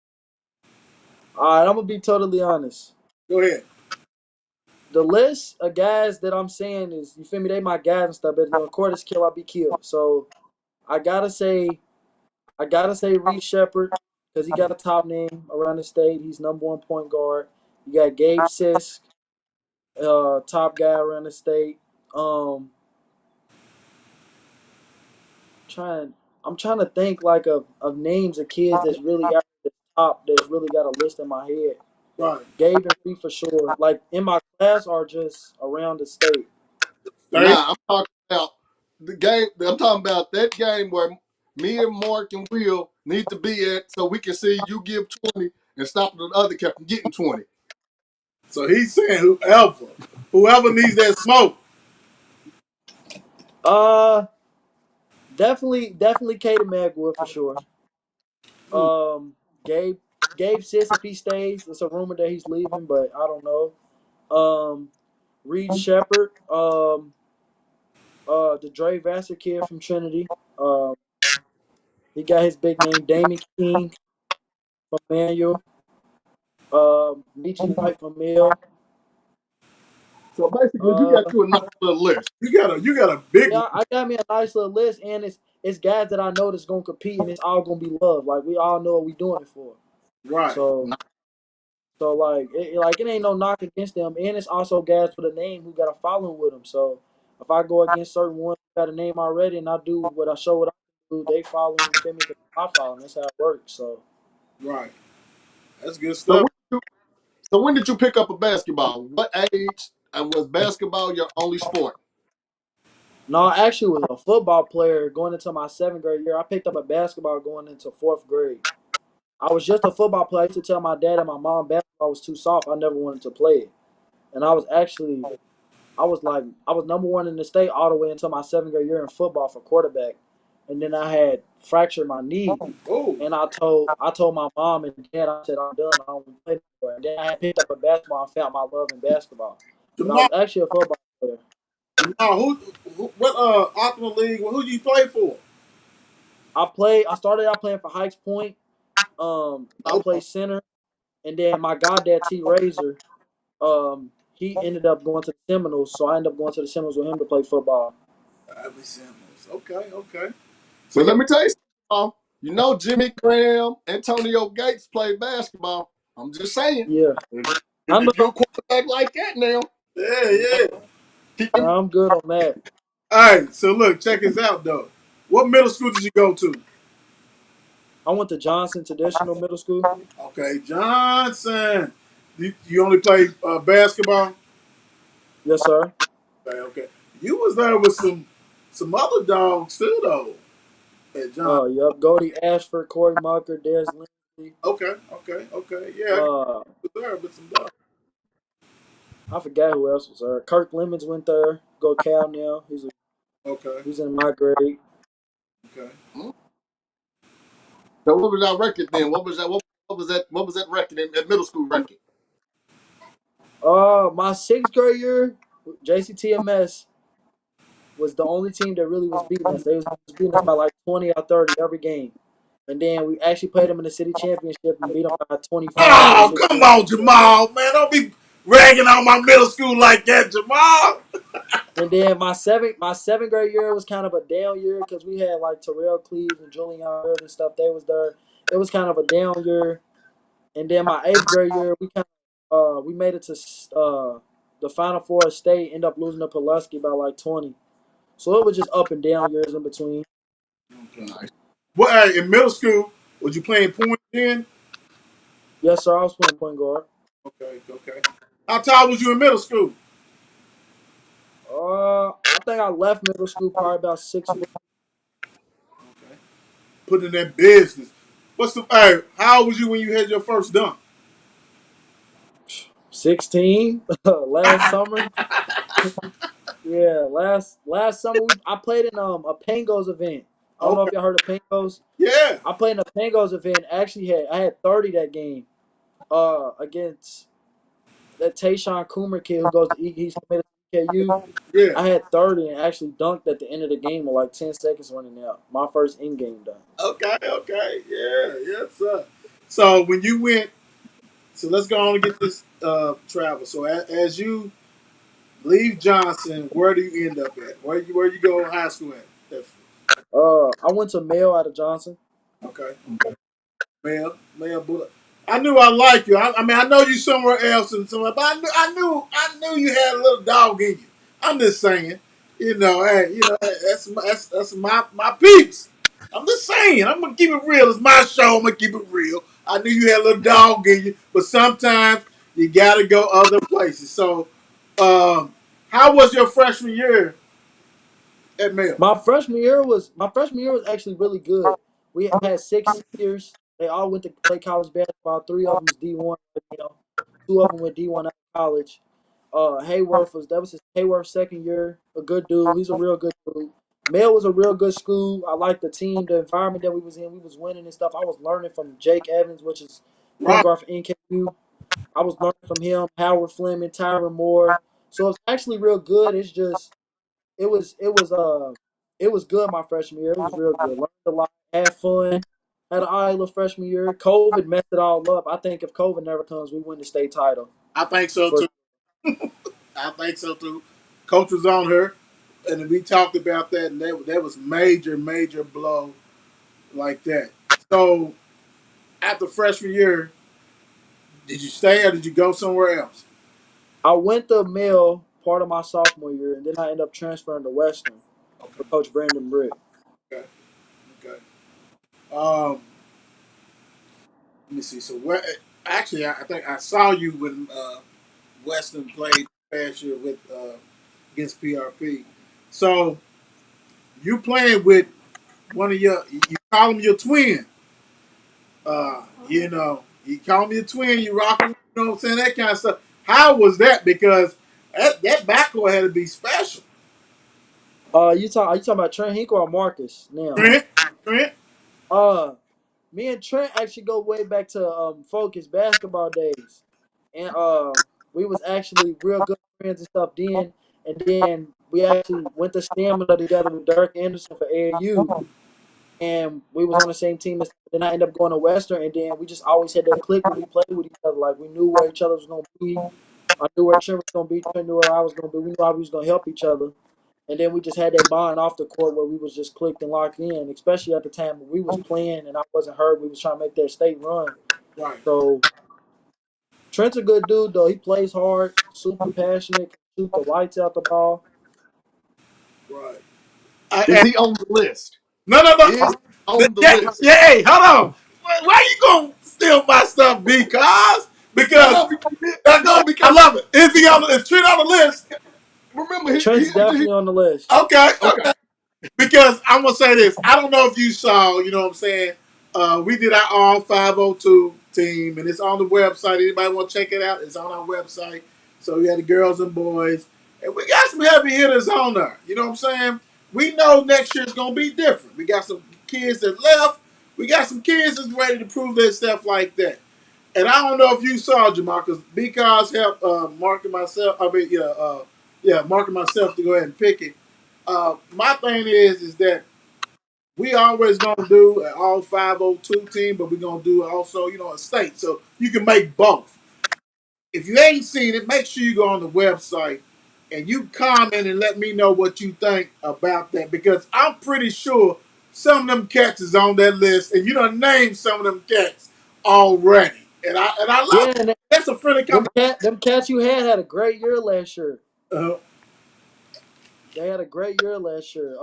all right, I'm gonna be totally honest. Go ahead. The list of guys that I'm saying is, you feel me, they my guys and stuff, but the court is kill, I be killed. So I gotta say, Reed Shepard, because he got a top name around the state. He's number 1 point guard. You got Gabe Sisk, top guy around the state. Um, trying, I'm trying to think like of names of kids that's really out at the top that's really got a list in my head. Right. Gabe and Reed for sure. Like in my class or just around the state. Stay. Nah, I'm talking about the game. I'm talking about that game where me and Mark and Will need to be at so we can see you give 20 and stop the other cat from getting 20. So he's saying whoever needs that smoke. Uh, definitely Caden Magwood for sure. Hmm. Um, Gabe, says if he stays, it's a rumor that he's leaving, but I don't know. Reed Shepard, the Dre Vassar kid from Trinity. He got his big name, Damon King from Manual. Michi White from Mill. So basically, you Uh, got you a nice little list. You got a big yeah, one. I got me a nice little list, and it's guys that I know that's gonna compete, and it's all gonna be love. Like we all know what we doing it for. Right. So it ain't no knock against them, and it's also guys with a name who got a following with them. So if I go against certain ones who got a name already, and I do what I show what I do, they follow me, feel me, 'cause I follow them. That's how it works. So Right. That's good So stuff. So when did you pick up a basketball? What age? And was basketball your only sport? No, I actually was a football player going into my 7th grade year. I picked up a basketball going into 4th grade. I was just a football player. I used to tell my dad and my mom basketball was too soft. I never wanted to play it. And I was number one in the state all the way until my 7th grade year in football for quarterback. And then I had fractured my knee. Oh, And I told my mom and dad, I said, I'm done. I don't want to play anymore. And then I had picked up a basketball and found my love in basketball. But I Jamal, was actually a football player. Jamal, what optimal league? Who do you play for? I started out playing for Heights Point. I Okay, played center, and then my goddad T Razor, he ended up going to the Seminoles, so I ended up going to the Seminoles with him to play football. Ivy Simmons. Okay. So But you, let me tell you something. You know Jimmy Graham, Antonio Gates played basketball. I'm just saying. Yeah, I If you're a know. quarterback like that now, yeah. keep them. I'm good on that. All right. So look, check this out though. What middle school did you go to? I went to Johnson Traditional Middle School. Okay, Johnson. You only play basketball? Yes, sir. Okay. You was there with some other dogs too though at Johnson. Yep. Goldie Ashford, Corey Mucker, Des Lindsey. Okay. Yeah, I Uh, was there with some dogs. I forgot who else was there. Kirk Lemons went there. Go Cal now. Okay. He's in my grade. Okay. So what was our record then? What was that? What was that? What was that record in that middle school record? My 6th grade year, JCTMS was the only team that really was beating us. They was beating us by like 20 or 30 every game. And then we actually played them in the city championship and beat them by 25 in the Oh, city come on, championship. Jamal, man. Don't be ragging on my middle school like that, Jamal. And then my 7th grade year was kind of a down year because we had like Terrell Cleves and Julian Hurd and stuff. They was there. It was kind of a down year. And then my 8th grade year, we made it to the Final Four of state. End up losing to Pulaski by like 20. So it was just up and down years in between. Okay. Nice. Well, hey, in middle school, was you playing point then? Yes, sir. I was playing point guard. Okay. How tall was you in middle school? I think I left middle school probably about 6 foot. Okay. Putting in that business. Hey, how old was you when you had your first dunk? 16 last summer. Yeah, last summer I played in a Pangos event. I don't know Okay. if y'all heard of Pangos. Yeah. I played in a Pangos event. Actually, I had 30 that game. Against that Tayshawn Coomer kid who goes to he's committed to EKU. Yeah. I had 30 and actually dunked at the end of the game with like 10 seconds running out. My first in-game dunk. Okay. Yeah. Yes, sir. So when you went, so let's go on and get this travel. So as you leave Johnson, where do you end up at? Where you go to high school at? I went to Mail out of Johnson. Okay. Male Bullet. I knew I liked you. I mean, I know you somewhere else and somewhere, but I knew you had a little dog in you. I'm just saying, hey, hey, that's my peeps. I'm just saying, I'm gonna keep it real. It's my show. I'm gonna keep it real. I knew you had a little dog in you, but sometimes you gotta go other places. So, how was your freshman year at Male? My freshman year was actually really good. We had 6 seniors. They all went to play college basketball. Three of them was D1. Two of them went D1 out of college. That was his Hayworth's second year. A good dude. He's a real good dude. Male was a real good school. I liked the team, the environment that we was in. We was winning and stuff. I was learning from Jake Evans, which is point Right. guard for NKU. I was learning from him, Howard Fleming, Tyron Moore. So it's actually real good. It's just it was it was it was good my freshman year. It was real good. Learned a lot, had fun, had an eye little freshman year. COVID messed it all up. I think if COVID never comes, we win the state title. I think so For too. I think so too. Coach was on her, and we talked about that, and that was major blow like that. So after freshman year, did you stay or did you go somewhere else? I went to Mill part of my sophomore year, and then I ended up transferring to Western Okay, for Coach Brandon Britt. okay, okay. Um, let me see. So where? Actually, I think I saw you when Weston played last year with against PRP. So you playing with one of your you call him your twin. You call him your twin. You rock him. You know what I'm saying? That kind of stuff. How was that? Because that backcourt had to be special. Are you talking about Trent Hinkle or Marcus now? Trent, Trent. Uh, Me and Trent actually go way back to Focus basketball days, and we was actually real good friends and stuff then. And then we actually went to Stamina together with Dirk Anderson for AAU, and we was on the same team. Then I ended up going to Western, and then we just always had that click when we played with each other. Like we knew where each other was gonna be. I knew where Trent was gonna be. Trent knew where I was gonna be. We knew how we was gonna help each other. And then we just had that bond off the court where we was just clicked and locked in, especially at the time when we was playing and I wasn't hurt. We was trying to make that state run. Right, So Trent's a good dude though. He plays hard, super passionate, can shoot the lights out the ball. right. Is he on the list? No, no, no. Is he on the Yeah, list? yeah. Hey, hold on. Why you gonna steal my stuff, because No, because, go no, ahead. I because love it. Is Trent on the list? remember Trent's definitely on the list. Okay, okay. okay. Because I'm gonna say this. I don't know if you saw. You know what I'm saying? We did our all 502 team, and it's on the website. Anybody want to check it out? It's on our website. So we had the girls and boys, and we got some heavy hitters on there. You know what I'm saying? We know next year's gonna be different. We got some kids that left. We got some kids that's ready to prove their stuff like that. And I don't know if you saw Jamal, because helped Mark and myself. Mark and myself to go ahead and pick it. My thing is that we always gonna do an all 502 team, but we're gonna do also, a state. So you can make both. If you ain't seen it, make sure you go on the website and you comment and let me know what you think about that, because I'm pretty sure some of them cats is on that list, and you done named some of them cats already. And I love Yeah, it. and That's a friendly company. them cats you had a great year last year. Uh, They had a great year last year.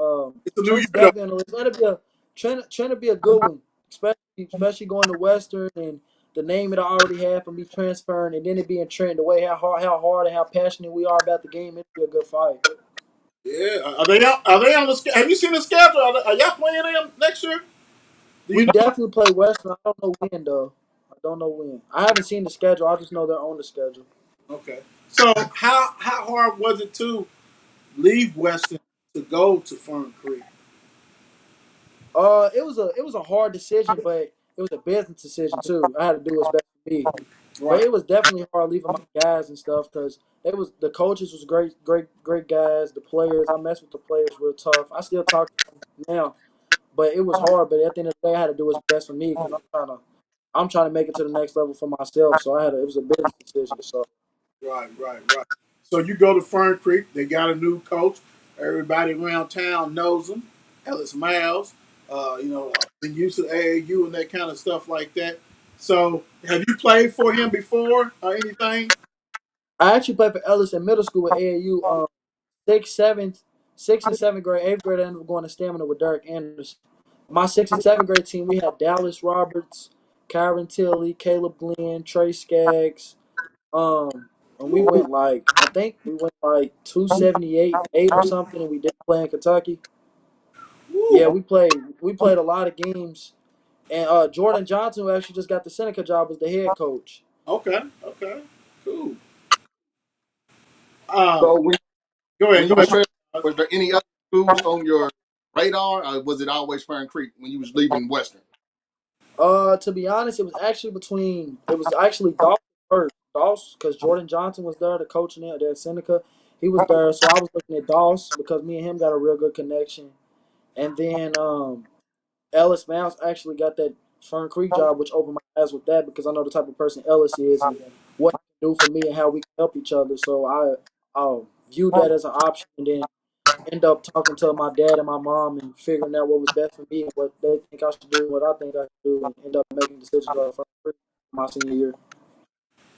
it's a new year Trent's though. definitely on the list. That'll be a Trent to be a good one, especially going to Western and the name it already had for me transferring and then it being Trent. The way how hard and how passionate we are about the game, it'll be a good fight. Yeah, are they on the? Have you seen the schedule? Are y'all playing them next year? Do you We know? definitely play Western. I don't know when though. I don't know when. I haven't seen the schedule. I just know they're on the schedule. Okay. So how hard was it to leave Western to go to Fern Creek? It was a hard decision, but it was a business decision too. I had to do what's best for me. But Right. it was definitely hard leaving my guys and stuff because the coaches was great guys. The players, I messed with the players real tough. I still talk to them now, but it was hard. But at the end of the day, I had to do what's best for me because I'm trying to make it to the next level for myself. So it was a business decision. So Right. So you go to Fern Creek. They got a new coach. Everybody around town knows him. Ellis Miles. Been used to AAU and that kind of stuff like that. So have you played for him before or anything? I actually played for Ellis in middle school with AAU. Sixth, seventh, sixth and seventh grade, eighth grade. I ended up going to Stamina with Derek Anderson. My sixth and seventh grade team, we had Dallas Roberts, Kyron Tilley, Caleb Glenn, Trey Skaggs. And we went I think we went 278, 8 or something, and we did play in Kentucky. Yeah, Woo. we played a lot of games. And Jordan Johnson, who actually just got the Seneca job, was the head coach. Okay. Cool. Um, So Go when ahead. you Go was ahead. training, was there any other schools on your radar, or was it always Fern Creek when you was leaving Western? To be honest, it was actually Dawson first. Dawson, because Jordan Johnson was there, the coach in there at Seneca. He was there, so I was looking at Dawson because me and him got a real good connection. And then Ellis Mouse actually got that Fern Creek job, which opened my eyes with that because I know the type of person Ellis is and what he can do for me and how we can help each other. So I viewed that as an option, and then end up talking to my dad and my mom and figuring out what was best for me and what they think I should do and what I think I should do, and end up making decisions my senior year.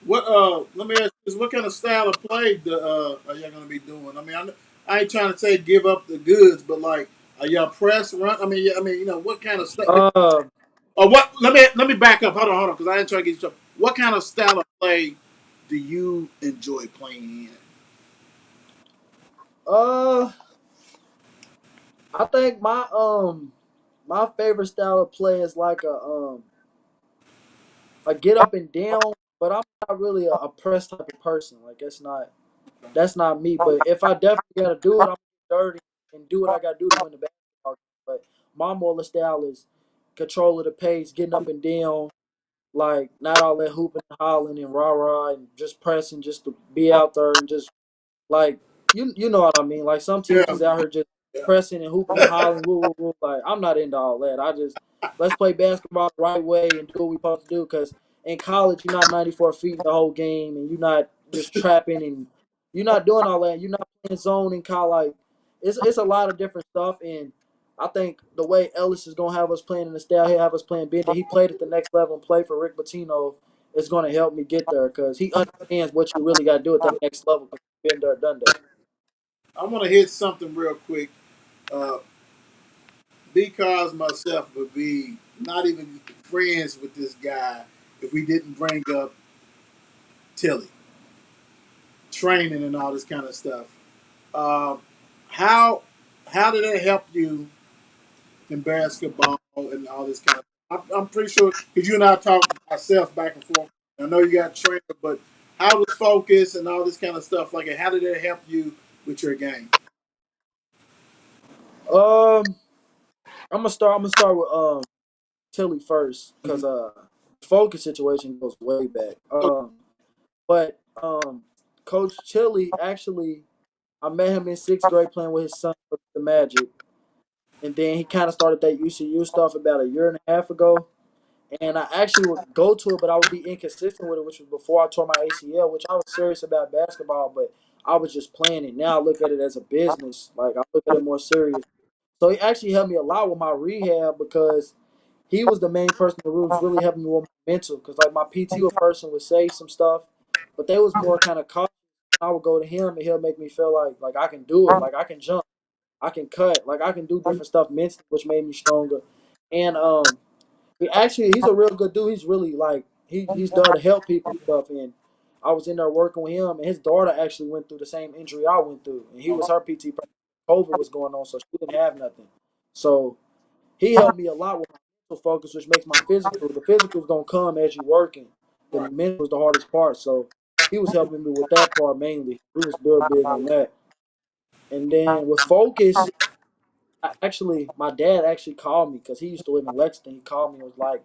Let me ask you this: what kind of style of play are y'all gonna be doing? I mean, I ain't trying to say give up the goods, but like, are y'all press run? I mean, what kind of stuff? Uh, what? Let me back up. Hold on, because I didn't try to get you. Started. What kind of style of play do you enjoy playing in? Uh, I think my favorite style of play is like a get up and down, but I'm not really a press type of person. Like that's not me. But if I definitely gotta do it, I'm dirty and do what I gotta do to win the basketball game. But my more style is control of the pace, getting up and down, like not all that hooping and hollering and rah rah and just pressing just to be out there and just like you know what I mean. Like some teams Yeah, just out here just yeah. pressing and hooping and hollering. Woo, woo, woo. Like I'm not into all that. I just let's play basketball the right way and do what we supposed to do. Because in college you're not 94 feet the whole game and you're not just trapping and you're not doing all that. You're not playing zone in college. Like, it's a lot of different stuff and. I think the way Ellis is gonna have us playing in the style he'll have us playing big that he played at the next level and played for Rick Pitino is gonna help me get there because he understands what you really gotta do at that next level. Been there, done that. I want to hit something real quick. Uh, because myself would be not even friends with this guy if we didn't bring up Tilly training and all this kind of stuff. Um, how how did that help you in basketball and all this kind of? I'm pretty sure because you and I talk ourselves back and forth. I know you got trainer, but how was focus and all this kind of stuff like? How did that help you with your game? Um, I'm gonna start with Tilly first Mm-hmm. because focus situation goes way back. But Coach Tilly actually I met him in sixth grade playing with his son with the Magic, and then he kind of started that UCU stuff about a year and a half ago. And I actually would go to it, but I would be inconsistent with it, which was before I tore my ACL, which I was serious about basketball, but I was just playing it. Now I look at it as a business. Like I look at it more serious. So he actually helped me a lot with my rehab because he was the main person who was really helping me with my mental. Because like my PTO person would say some stuff, but they was more kind of cautious. I would go to him and he'll make me feel like I can do it, like I can jump, I can cut, like I can do different stuff mentally, which made me stronger. And he's a real good dude. He's really like he's there to help people and stuff. And I was in there working with him, and his daughter actually went through the same injury I went through, and he was her PT. COVID was going on, so she didn't have nothing. So he helped me a lot with my mental focus, which makes my physical. The physical is gonna come as you working. The Right. mental is the hardest part. So he was helping me with that part mainly. He was real big on that. And then with focus, my dad actually called me because he used to live in Lexington. He called me and was like,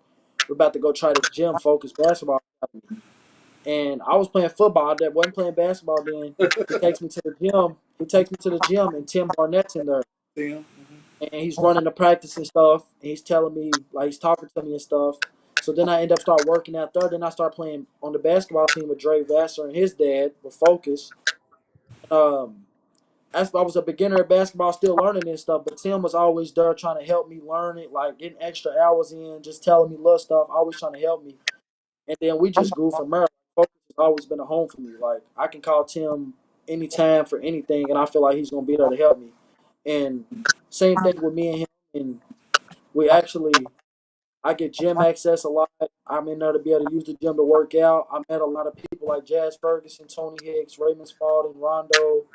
"We're about to go try this gym, Focus Basketball Academy." And I was playing football. That wasn't playing basketball then. He takes me to the gym. He takes me to the gym, and Tim Barnett's in there, Tim. and he's running the practice and stuff. And he's telling me, like, he's talking to me and stuff. So then I end up start working out there. Then I start playing on the basketball team with Dre Vassar and his dad with Focus. Um, I was a beginner at basketball, still learning this stuff. But Tim was always there trying to help me learn it, like getting extra hours in, just telling me little stuff, always trying to help me. And then we just grew from there. Focus has always been a home for me. Like I can call Tim anytime for anything, and I feel like he's gonna be there to help me. And same thing with me and him. And we actually, I get gym access a lot. I'm in there to be able to use the gym to work out. I met a lot of people like Jazz Ferguson, Tony Hicks, Raymond Spalding, Rondo,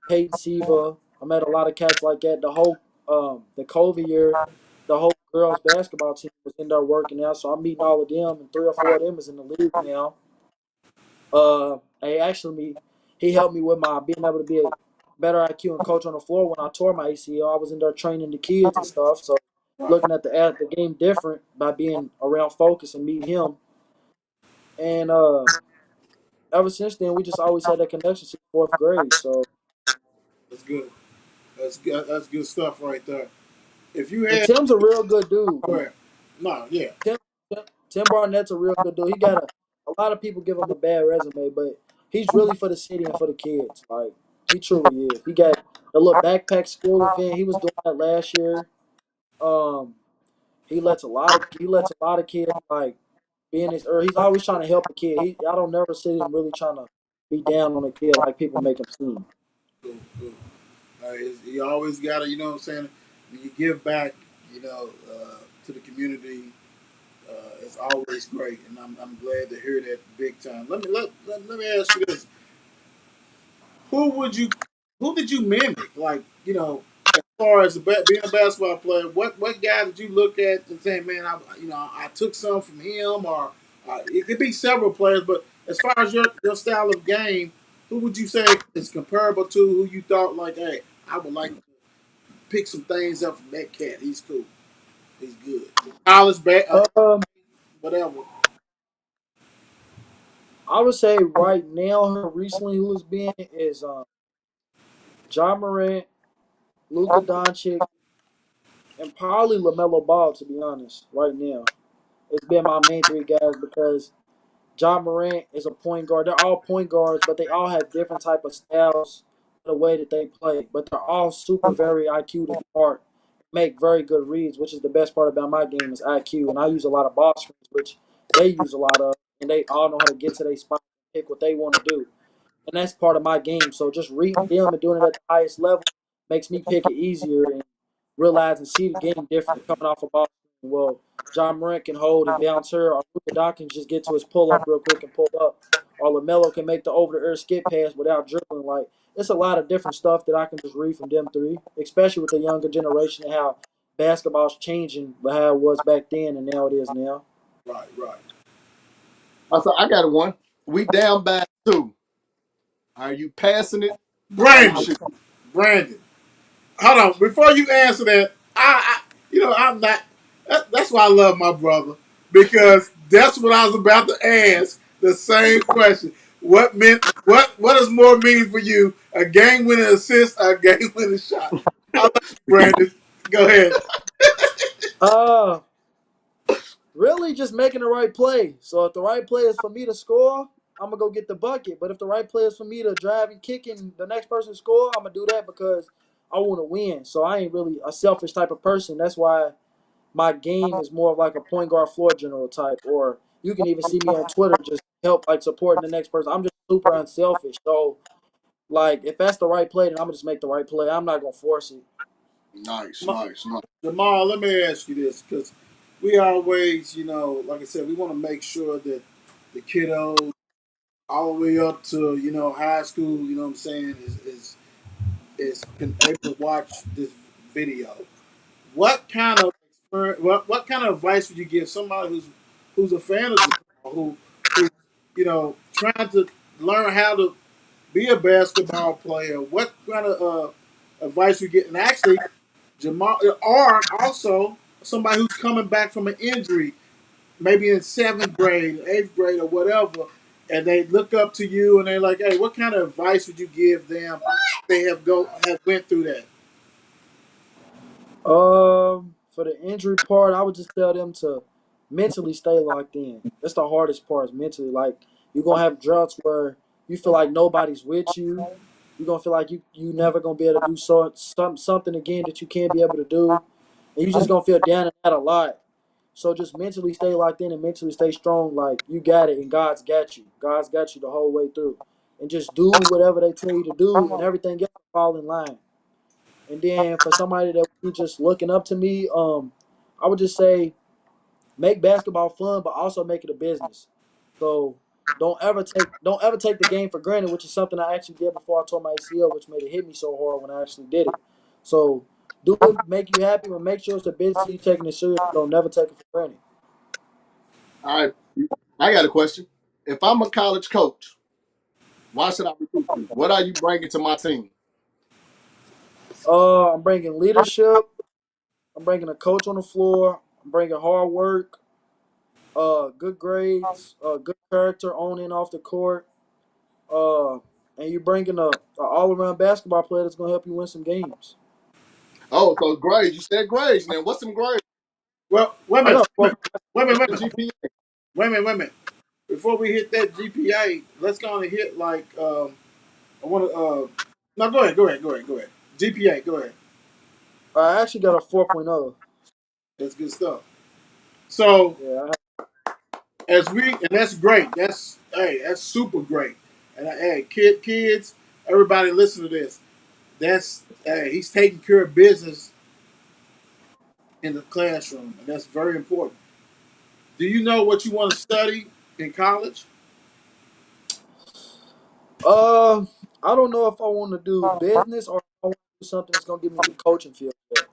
Peyton Siva. I met a lot of cats like that. The COVID year, the whole girls basketball team was in there working out. So I'm meeting all of them, and three or four of them is in the league now. He actually he helped me with my being able to be a better IQ and coach on the floor when I tore my ACL. I was in there training the kids and stuff. So looking at the game different by being around Focus and meeting him. And ever since then, we just always had that connection since fourth grade. So That's good. That's good. That's good stuff right there. If you and had, Tim's a real good dude. no, yeah, Tim, Tim Barnett's a real good dude. He got a lot of people give him a bad resume, but he's really for the city and for the kids. Like he truly is. He got the little backpack school event. He was doing that last year. Um, he lets a lot of kids like be in his. Or he's always trying to help a kid. I don't never see him really trying to be down on a kid like people make him seem. cool, cool. You always gotta, you know what I'm saying. When you give back, to the community, It's always great, and I'm glad to hear that big time. Let me ask you this: Who would you who did you mimic? Like as far as being a basketball player, what guy did you look at and say, man, I took some from him, or it could be several players, but as far as your style of game, who would you say is comparable to who you thought like, hey, I would like to pick some things up from that cat. He's cool. He's good. College, Um, whatever. I would say right now, her recently who has been is John Morant, Luka Doncic, and probably Lamelo Ball. To be honest, right now, it's been my main three guys because John Morant is a point guard. They're all point guards, but they all have different type of styles, the way that they play. But they're all super very IQ to smart, make very good reads, which is the best part about my game is IQ. And I use a lot of ball screens, which they use a lot of, and they all know how to get to their spot and pick what they want to do. And that's part of my game. So just reading them and doing it at the highest level makes me pick it easier and realize and see the game different coming off a ball. Well, John Morant can hold and bounce her, or Luka Doncic can just get to his pull up real quick and pull up, or Lamelo can make the over the air skip pass without dribbling. Like it's a lot of different stuff that I can just read from them three, especially with the younger generation and how basketball's changing, but how it was back then and now it is now. Right, right. I got one. We down by 2. Are you passing it or are you Brandon, shooting? Brandon. Hold on. Before you answer that, I'm not. That's why I love my brother because that's what I was about to ask. The same question. What is more meaning for you? A game winning assist or a game winning shot? I love you, Brandon. Go ahead. Uh Really just making the right play. So if the right play is for me to score, I'm gonna go get the bucket. But if the right play is for me to drive and kick and the next person score, I'm gonna do that because I want to win. So I ain't really a selfish type of person. That's why my game is more of like a point guard floor general type. Or you can even see me on Twitter just help like supporting the next person. I'm just super unselfish. So like if that's the right play, then I'm gonna just make the right play. I'm not gonna force it. Nice, Ma- nice, nice. Jamal, let me ask you this because we always, like I said, we want to make sure that the kiddos all the way up to high school, you know what I'm saying, is able to watch this video. What kind of what kind of advice would you give somebody who's a fan of Jamal, who trying to learn how to be a basketball player? What kind of advice you get? And actually, Jamal, or also somebody who's coming back from an injury, maybe in seventh grade, eighth grade, or whatever, and they look up to you and they're like, "Hey, what kind of advice would you give them? They have went through that." For the injury part, I would just tell them to mentally stay locked in. That's the hardest part, is mentally. Like you're gonna have droughts where you feel like nobody's with you. You're gonna feel like you never gonna be able to do something again that you can't be able to do, and you just gonna feel down and out a lot. So just mentally stay locked in and mentally stay strong. Like you got it, and God's got you. God's got you the whole way through, and just do whatever they tell you to do, and everything else will fall in line. And then for somebody that would be just looking up to me, I would just say make basketball fun, but also make it a business. So don't ever take the game for granted, which is something I actually did before I tore my ACL, which made it hit me so hard when I actually did it. So do it make you happy, but make sure it's a business you taking it serious. Don't never take it for granted. All right. I got a question. If I'm a college coach, why should I recruit you? What are you bringing to my team? I'm bringing leadership. I'm bringing a coach on the floor. I'm bringing hard work, good grades, good character on and off the court. Uh, and you're bringing a all around basketball player that's gonna help you win some games. Oh, so grades. You said grades. Now, what's some grades? Well, wait a I know. minute, wait a minute, What's the GPA? wait a minute. Before we hit that GPA, let's go on and hit like I want to. No, go ahead. GPA, go ahead. I actually got a 4.0. That's good stuff. So Yeah. and that's great. That's super great. And hey, kids, everybody, listen to this. That's he's taking care of business in the classroom, and that's very important. Do you know what you want to study in college? Uh, I don't know if I want to do business or if I want to do something that's gonna give me the coaching field yet.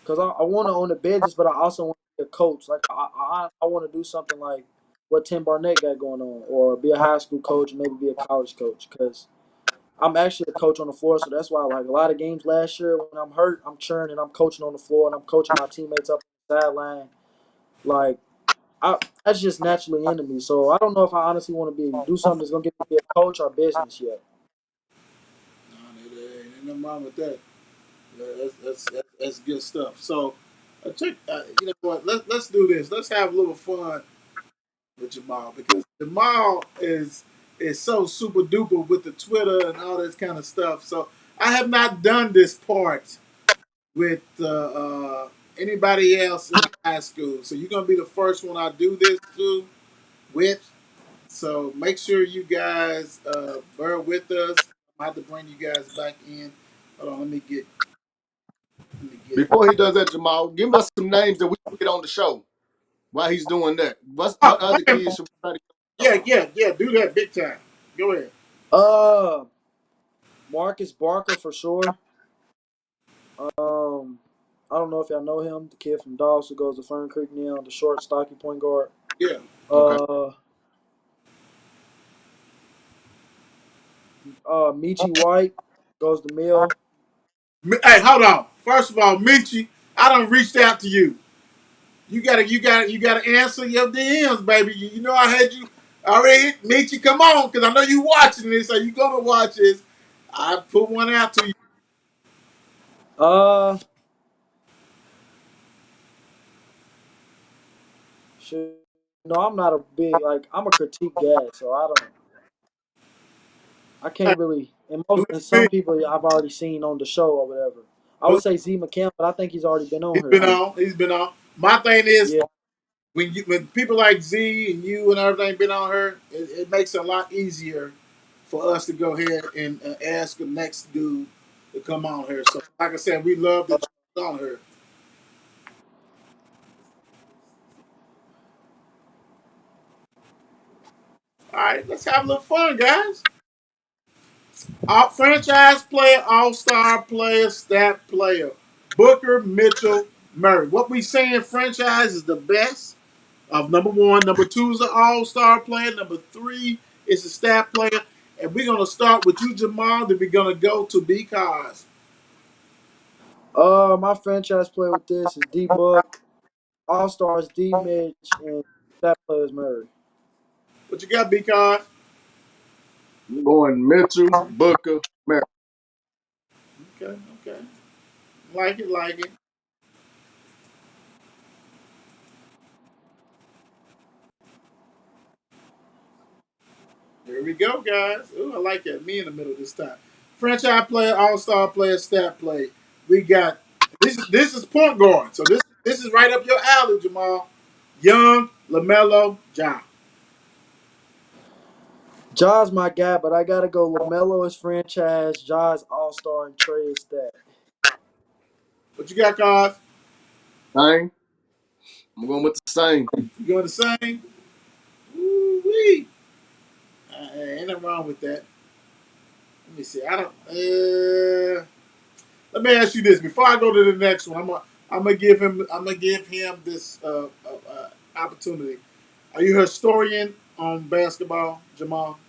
Cause I want to own a business, but I also want to be a coach. Like I want to do something like what Tim Barnett got going on, or be a high school coach, and maybe be a college coach. Cause I'm actually a coach on the floor, so that's why like a lot of games last year when I'm hurt, I'm churning, I'm coaching on the floor, and I'm coaching my teammates up on the sideline. Like that's just naturally into me. So I don't know if I honestly want to do something that's gonna get me to be a coach or business yet. No, there ain't nothing wrong with that. Yeah, that's good stuff. So, you know what? Let's do this. Let's have a little fun with Jamal because Jamal is so super duper with the Twitter and all this kind of stuff. So I have not done this part with anybody else in high school. So you're gonna be the first one I do this to with. So make sure you guys bear with us. I have to bring you guys back in. Hold on, let me get. Before he does that, Jamal, give us some names that we can get on the show while he's doing that. What Oh, other kids should we try to get on the show? yeah. Do that big time. Go ahead. Uh, Marcus Barker for sure. I don't know if y'all know him, the kid from Dawes who goes to Fern Creek now, the short, stocky point guard. Yeah. Okay. Uh, Michi White goes to Mill. Hey, hold on. First of all, Michi, I done reached out to you. You gotta answer your DMs, baby. You know I had you already. Michi, come on, because I know you watching this, so you gonna watch this. I put one out to you. Uh, shit. No, I'm not a big like. I'm a critique guy, so I don't. I Hey, can't really. do And it some big. people I've already seen on the show or whatever. I Do would say Z McCann, but I think he's already been He's on here. been on. He's been on. My thing is Yeah. when people like Z and you and everything been on her, it makes it a lot easier for us to go ahead and ask the next dude to come on here. So, like I said, we love that you're on her. All right, let's have a little fun, guys. Franchise player, all star player, stat player. Booker, Mitchell, Murray. What we saying franchise is the best of number one. Number two is an all star player. Number three is a stat player. And we're gonna start with you, Jamal. Then we're gonna go to because. My franchise player with this is D Book, All Stars D Mitch, and that players Murray. What you got, because? I'm going Mitchell, Booker, Merritt. Okay, okay. Like it, like it. Here we go, guys. Ooh, I like that. Me in the middle this time. Franchise player, all star player, stat play. We got this is point guard. So this is right up your alley, Jamal. Young, LaMelo, Ja. Ja's my guy, but I gotta go. Lamelo is franchise. Ja's All Star, and Trey is that. What you got, guys? Same. I'm going with the same. You going the same? Woo wee. Ain't nothing wrong with that. Let me see. I don't. Let me ask you this before I go to the next one. I'm gonna give him. I'm gonna give him this opportunity. Are you a historian on basketball, Jamal?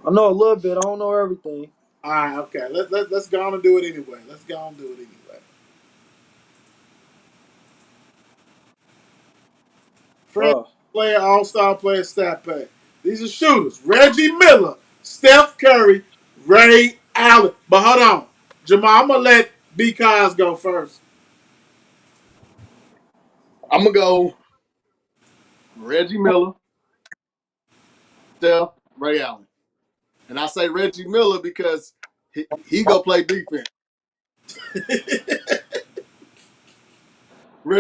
I know a little bit. I don't know everything. All right, okay. Let's go on and do it anyway. Let's go on and do it anyway. Franchise Uh, player, all star player, stat pay. These are shooters. Reggie Miller, Steph Curry, Ray Allen. But hold on. Jamal, I'm gonna let B Cos go first. I'm going to go Reggie Miller, Steph, Ray Allen. And I say Reggie Miller because he go play defense.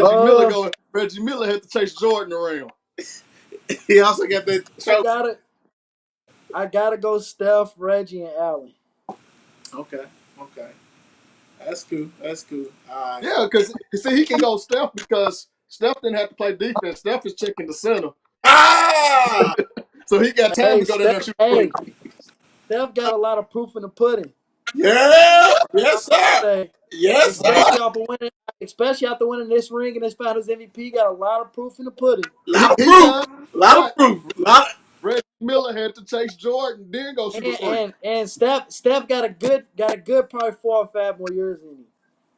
uh, Reggie Miller had to chase Jordan around. He also got that I choke. gotta, I gotta go. Steph, Reggie, and Allen. Okay, okay. That's cool. That's cool. All right. Yeah, because see, he can go Steph because Steph didn't have to play defense. Steph is checking the center, Ah, so he got time Hey, to go down there and Steph. shoot Hey, three. Steph got a lot of proof in the pudding. yeah, I yes, sir. say, Yes, sir. especially after winning this ring and this Finals MVP, got a lot of proof in the pudding. Lot of He proof. does, Lot of but proof. Lot. Reggie Miller had to chase Jordan, then go shoot a And three. and, and Steph got a good probably 4 or 5 more years in him.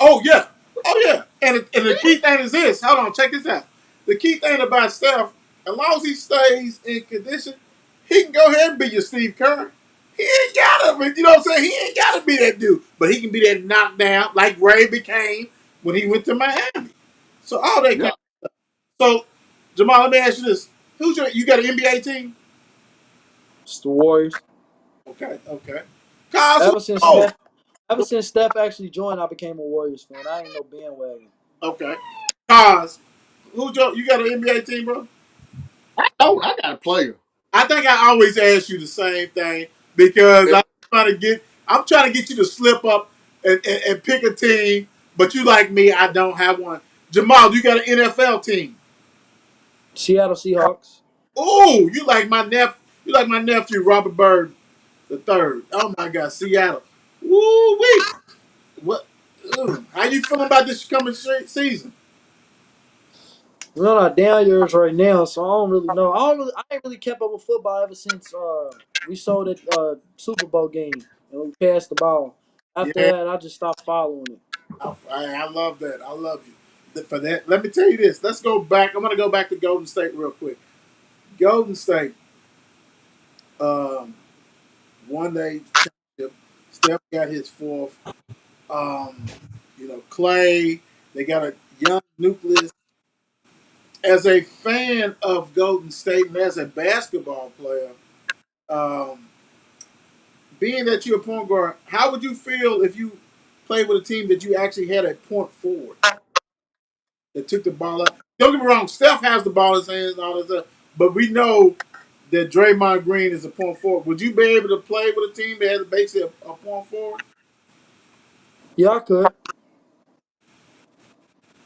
Oh yeah. Oh yeah. And the key thing is this. Hold on. Check this out. The key thing about Steph, as long as he stays in condition, he can go ahead and be your Steve Kerr. He ain't gotta, you know what I'm saying? He ain't gotta be that dude, but he can be that knockdown like Ray became when he went to Miami. So all that kind. Yeah, So Jamal, let me ask you this: you got an NBA team? It's the Warriors. Okay, okay. Cause Ever since oh, Steph, ever since Steph actually joined, I became a Warriors fan. I ain't no bandwagon. okay. Cause you got an NBA team, bro? I got a player. I think I always ask you the same thing because If, I'm trying to get you to slip up and pick a team, but you like me, I don't have one. Jamal, you got an NFL team. Seattle Seahawks. Oh, you like my nephew, Robert Byrd the third. Oh my God, Seattle. Woo wee. What how you feeling about this coming season? We're on our down years right now, so I don't really know. I ain't really kept up with football ever since we sold that Super Bowl game and we passed the ball. After Yeah, that, I just stopped following it. I love that. I love you for that. Let me tell you this. Let's go back. I'm gonna go back to Golden State real quick. Golden State. Um, one day championship. Steph got his fourth. Clay. They got a young nucleus. As a fan of Golden State and as a basketball player, um, being that you're a point guard, how would you feel if you played with a team that you actually had a point forward that took the ball up? Don't get me wrong, Steph has the ball in his hands and all that stuff, but we know that Draymond Green is a point forward. Would you be able to play with a team that has basically a point forward? Yeah, I could.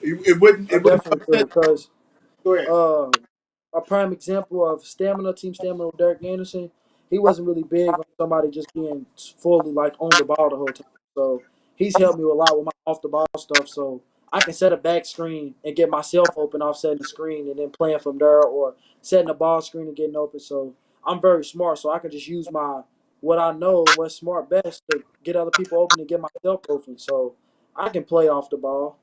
It wouldn't. I It wouldn't definitely could upset. because Go ahead. uh, a prime example of team stamina with Derek Anderson, he wasn't really big on somebody just being fully like on the ball the whole time. So he's helped me a lot with my off the ball stuff. So I can set a back screen and get myself open off setting the screen and then playing from there or setting the ball screen and getting open. So I'm very smart. So I can just use my what I know and what's smart best to get other people open and get myself open. So I can play off the ball.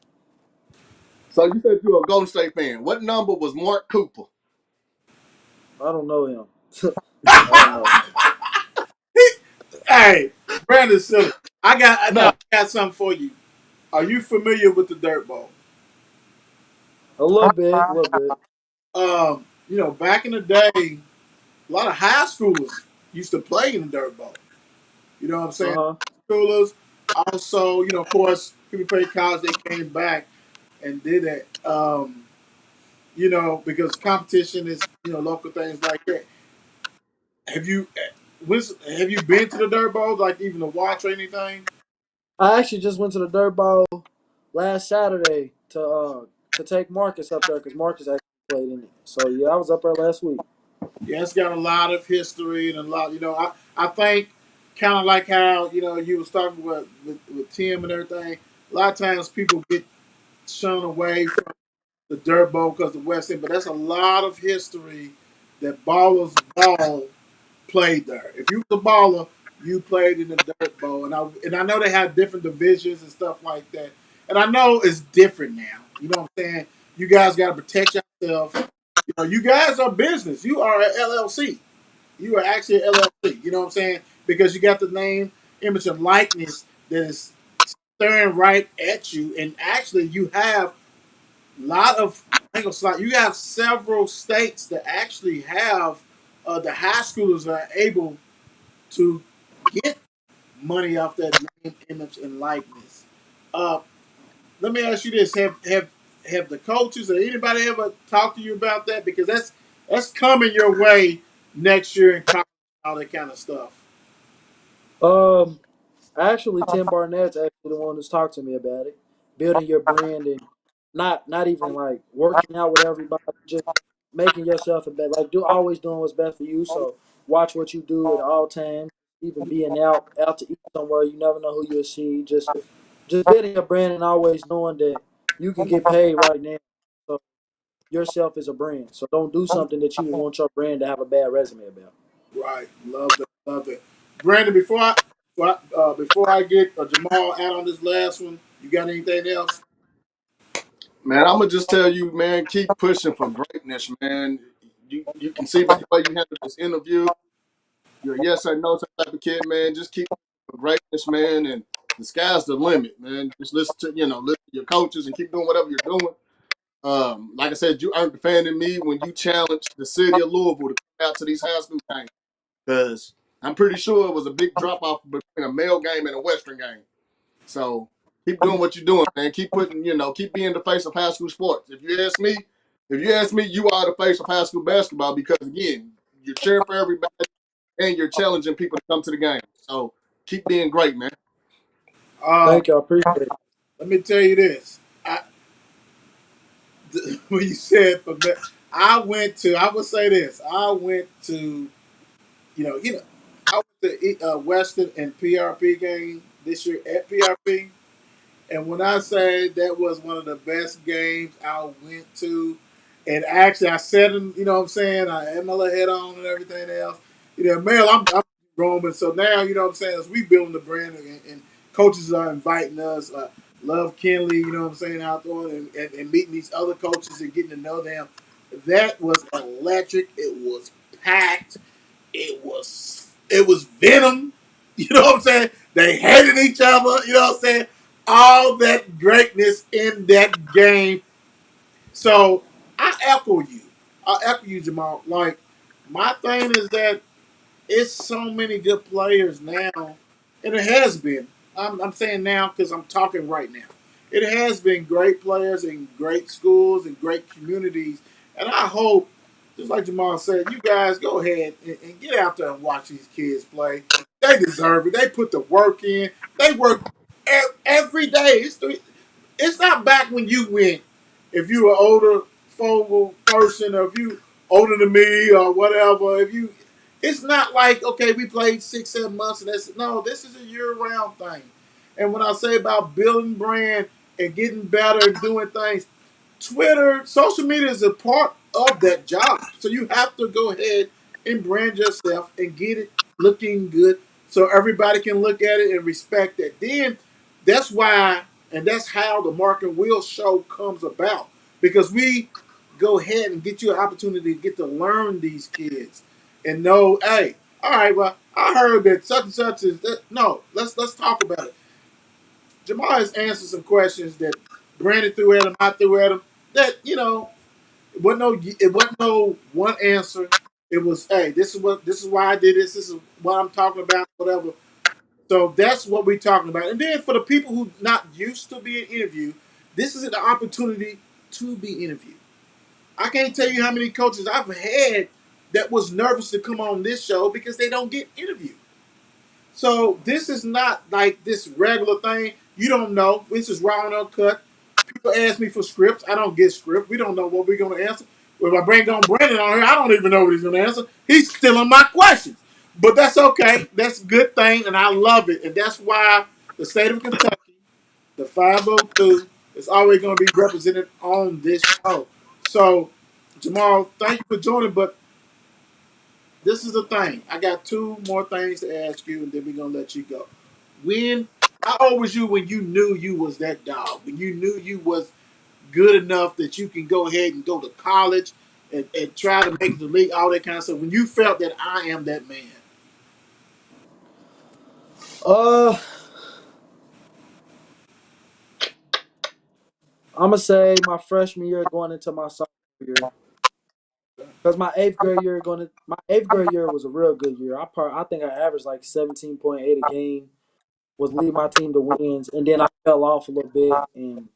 so you said you're a Golden State fan. What number was Mark Cooper? I don't know him. I don't know. Hey, Brandon Silly, No, I got something for you. Are you familiar with the dirt ball? A little bit, a little bit. Back in the day, a lot of high schoolers used to play in the dirt ball. You know what I'm Uh saying? huh. Schoolers. Also, of course, people played college. They came back and did it. Because competition is, local things like that. Have you, have you been to the dirt ball, like even to watch or anything? I actually just went to the dirt ball last Saturday to take Marcus up there because Marcus actually played in it. So yeah, I was up there last week. Yeah, it's got a lot of history and a lot. I think kind of like how you was talking with Tim and everything. A lot of times people get shown away from the dirt bowl because the West End, but that's a lot of history that ballers ball played there. If you was a baller, you played in the dirt bowl, and I know they have different divisions and stuff like that. And I know it's different now. You know what I'm saying? You guys got to protect yourself. You guys are business. You are an LLC. You are actually an LLC. You know what I'm saying? Because you got the name, image, and likeness that is staring right at you, and actually you have a lot of. I ain't gonna slide. You have several states that actually have the high schoolers that are able to get money off that name, image, and likeness. Uh, Let me ask you this: Have the coaches or anybody ever talked to you about that? Because that's coming your way next year in college, all that kind of stuff. Um, Actually, Tim Barnett's actually the one who's talked to me about it, building your brand not even like working out with everybody, just making yourself a better, like do always doing what's best for you. So watch what you do at all times. Even being out to eat somewhere, you never know who you'll see. Just building your brand and always knowing that you can get paid right now. So yourself is a brand. So don't do something that you would want your brand to have a bad resume about. Right. Love it. Love it. Brandon, before I get Jamal out on this last one, you got anything else? Man, I'm gonna just tell you, man, keep pushing for greatness, man. You can see by the way you handled this interview. You're a yes or no type of kid, man. Just keep for greatness, man, and the sky's the limit, man. Just listen to your coaches and keep doing whatever you're doing. Like I said, you earned the fan in me when you challenged the city of Louisville to come out to these high school games. Because I'm pretty sure it was a big drop off between a male game and a Western game. So keep doing what you're doing, man. Keep putting, keep being the face of high school sports. If you ask me, you are the face of high school basketball because again, you're cheering for everybody and you're challenging people to come to the game. So keep being great, man. Um, Thank you. I appreciate it. Let me tell you this. When you said I would say this. I went to, I went to Western and PRP game this year at PRP. And when I say that was one of the best games I went to, and actually I said, you know what I'm saying, I had my little head on and everything else. Mel, I'm Roman, so now, you know what I'm saying, as we building the brand and coaches are inviting us, Love Kinley, you know what I'm saying, out there and meeting these other coaches and getting to know them. That was electric. It was packed. It was venom. You know what I'm saying? They hated each other. You know what I'm saying? All that greatness in that game. So I echo you. Jamal. Like my thing is that it's so many good players now, and it has been. I'm saying now because I'm talking right now. It has been great players in great schools and great communities, and I hope, just like Jamal said, you guys go ahead and get out there and watch these kids play. They deserve it. They put the work in. They work every day. It's not back when you went. If you were older focal person, or if you older than me, or whatever, it's not like okay, we played 6, 7 months, and that's no. This is a year-round thing. And when I say about building brand and getting better and doing things, Twitter, social media is a part of that job. So you have to go ahead and brand yourself and get it looking good so everybody can look at it and respect it. Then that's why and that's how the Mark and Will show comes about. Because we go ahead and get you an opportunity to get to learn these kids and know, hey, all right, well, I heard that such and such is that. No, let's talk about it. Jamal has answered some questions that Brandon threw at him, I threw at him. That it wasn't no one answer. It was, hey, this is why I did this. This is what I'm talking about. Whatever. So that's what we're talking about. And then for the people who not used to being interviewed, this is an opportunity to be interviewed. I can't tell you how many coaches I've had that was nervous to come on this show because they don't get interviewed. So this is not like this regular thing. You don't know. This is raw and uncut. People ask me for scripts. I don't get script. We don't know what we're going to answer. If I bring on Brandon on here, I don't even know what he's going to answer. He's stealing my questions. But that's okay. That's a good thing, and I love it. And that's why the state of Kentucky, the 502, is always going to be represented on this show. So, Jamal, thank you for joining. But this is the thing. I got two more things to ask you, and then we're going to let you go. When, how old was you when you knew you was that dog? When you knew you was good enough that you can go ahead and go to college and try to make the league, all that kind of stuff. When you felt that I am that man. Uh, I'm gonna say my freshman year going into my sophomore year. Because my eighth grade year was a real good year. I think I averaged like 17.8 a game. Was leading my team to wins, and then I fell off a little bit and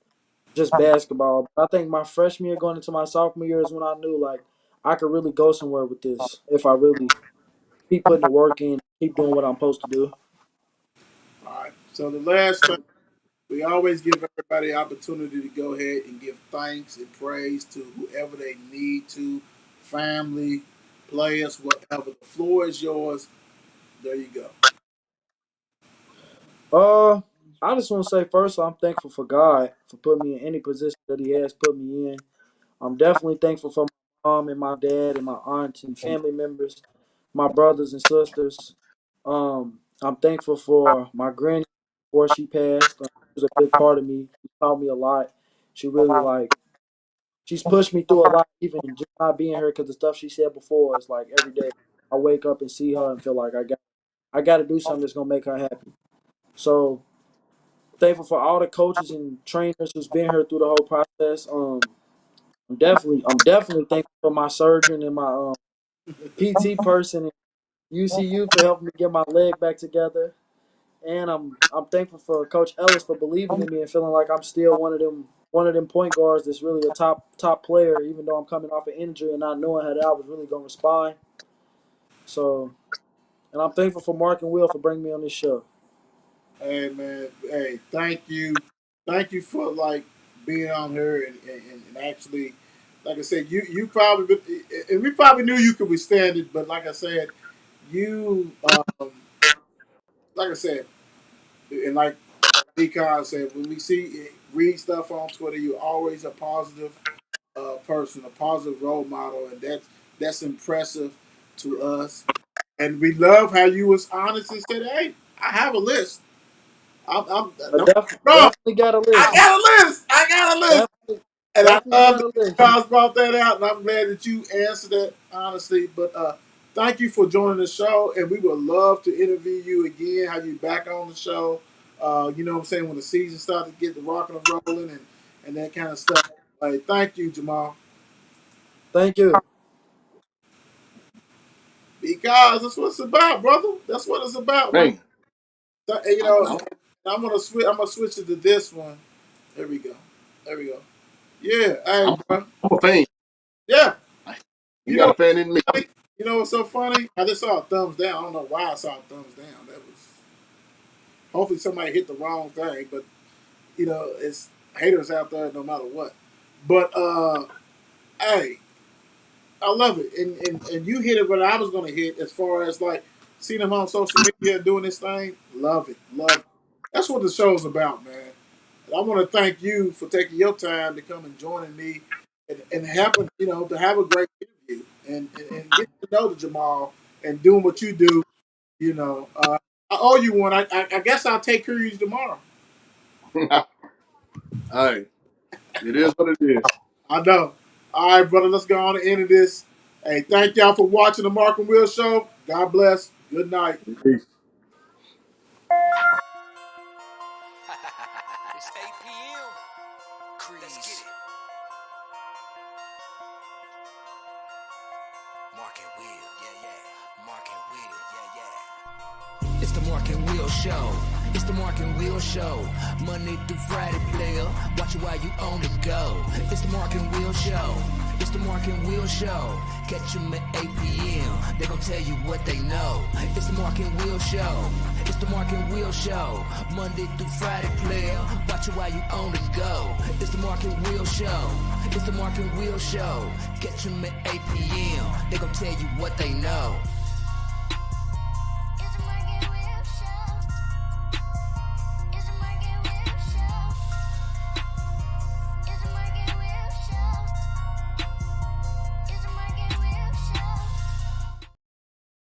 just basketball. I think my freshman year going into my sophomore year is when I knew like I could really go somewhere with this if I really keep putting the work in, keep doing what I'm supposed to do. All right. So the last thing, We always give everybody the opportunity to go ahead and give thanks and praise to whoever they need to, family, players, whatever. The floor is yours. There you go. Uh, I just want to say first, I'm thankful for God for putting me in any position that He has put me in. I'm definitely thankful for my mom and my dad and my aunts and family members, my brothers and sisters. I'm thankful for my granny before she passed. She was a big part of me. She taught me a lot. She really she's pushed me through a lot, even just not being here because the stuff she said before is like every day I wake up and see her and feel like I got to do something that's gonna make her happy. So thankful for all the coaches and trainers who's been here through the whole process. I'm definitely thankful for my surgeon and my PT person and UCU for helping me get my leg back together. And I'm thankful for Coach Ellis for believing in me and feeling like I'm still one of them point guards that's really a top player, even though I'm coming off an injury and not knowing how that I was really gonna respond. So, and I'm thankful for Mark and Will for bringing me on this show. Hey man, hey, thank you for like being on here and actually, like I said, you probably and we probably knew you could withstand it, but like I said, you like I said, and like Decon said, when we see read stuff on Twitter, you're always a positive person, a positive role model, and that's impressive to us. And we love how you was honest and said, "Hey, I have a list. I Don't get me wrong, definitely got a I list. got a list. I got a list." Definitely, And I definitely love got that a you list. guys brought that out, and I'm glad that you answered that honestly. But thank you for joining the show, and we would love to interview you again, have you back on the show. You know what I'm saying, when the season starts to get the rocking and rolling and that kind of stuff. Like, thank you, Jamal. Thank you. Because that's what it's about, brother. That's what it's about, man. Man, You I'm, know, I'm, I'm gonna switch. I'm gonna switch it to this one. There we go. There we go. Yeah, hey, I'm, bro. I'm a fan. Yeah, You you got know, a fan in me. you know what's so funny? I just saw a thumbs down. I don't know why I saw a thumbs down. That was hopefully somebody hit the wrong thing, but you know, it's haters out there no matter what. But hey, I love it, and you hit it what I was gonna hit as far as like seeing him on social media doing this thing. Love it, love it. That's what the show's about, man. And I want to thank you for taking your time to come and joining me and having, you know, to have a great interview and getting to know the Jamal and doing what you do. You know, I owe you one. I guess I'll take care of you tomorrow. Hey, it is what it is. I know. All right, brother. Let's go on and end this. Hey, thank y'all for watching the Mark and Will Show. God bless. Good night. Peace. It's 8 p.m. Let's get it. Mark and Will, yeah, yeah. Mark and Will, yeah, yeah. It's the Mark and Will Show. It's the Mark and Will Show. Monday through Friday, player. Watch it while you on the go. It's the Mark and Will Show. It's the Mark and Will Show. Catch them at 8 p.m. They gon' tell you what they know. It's the Mark and Will Show. It's the Mark and Will Show. Monday through Friday, player. Watch it while you on the go. It's the Mark and Will Show. It's the Mark and Will Show. Catch them at 8 p.m. They gon' tell you what they know.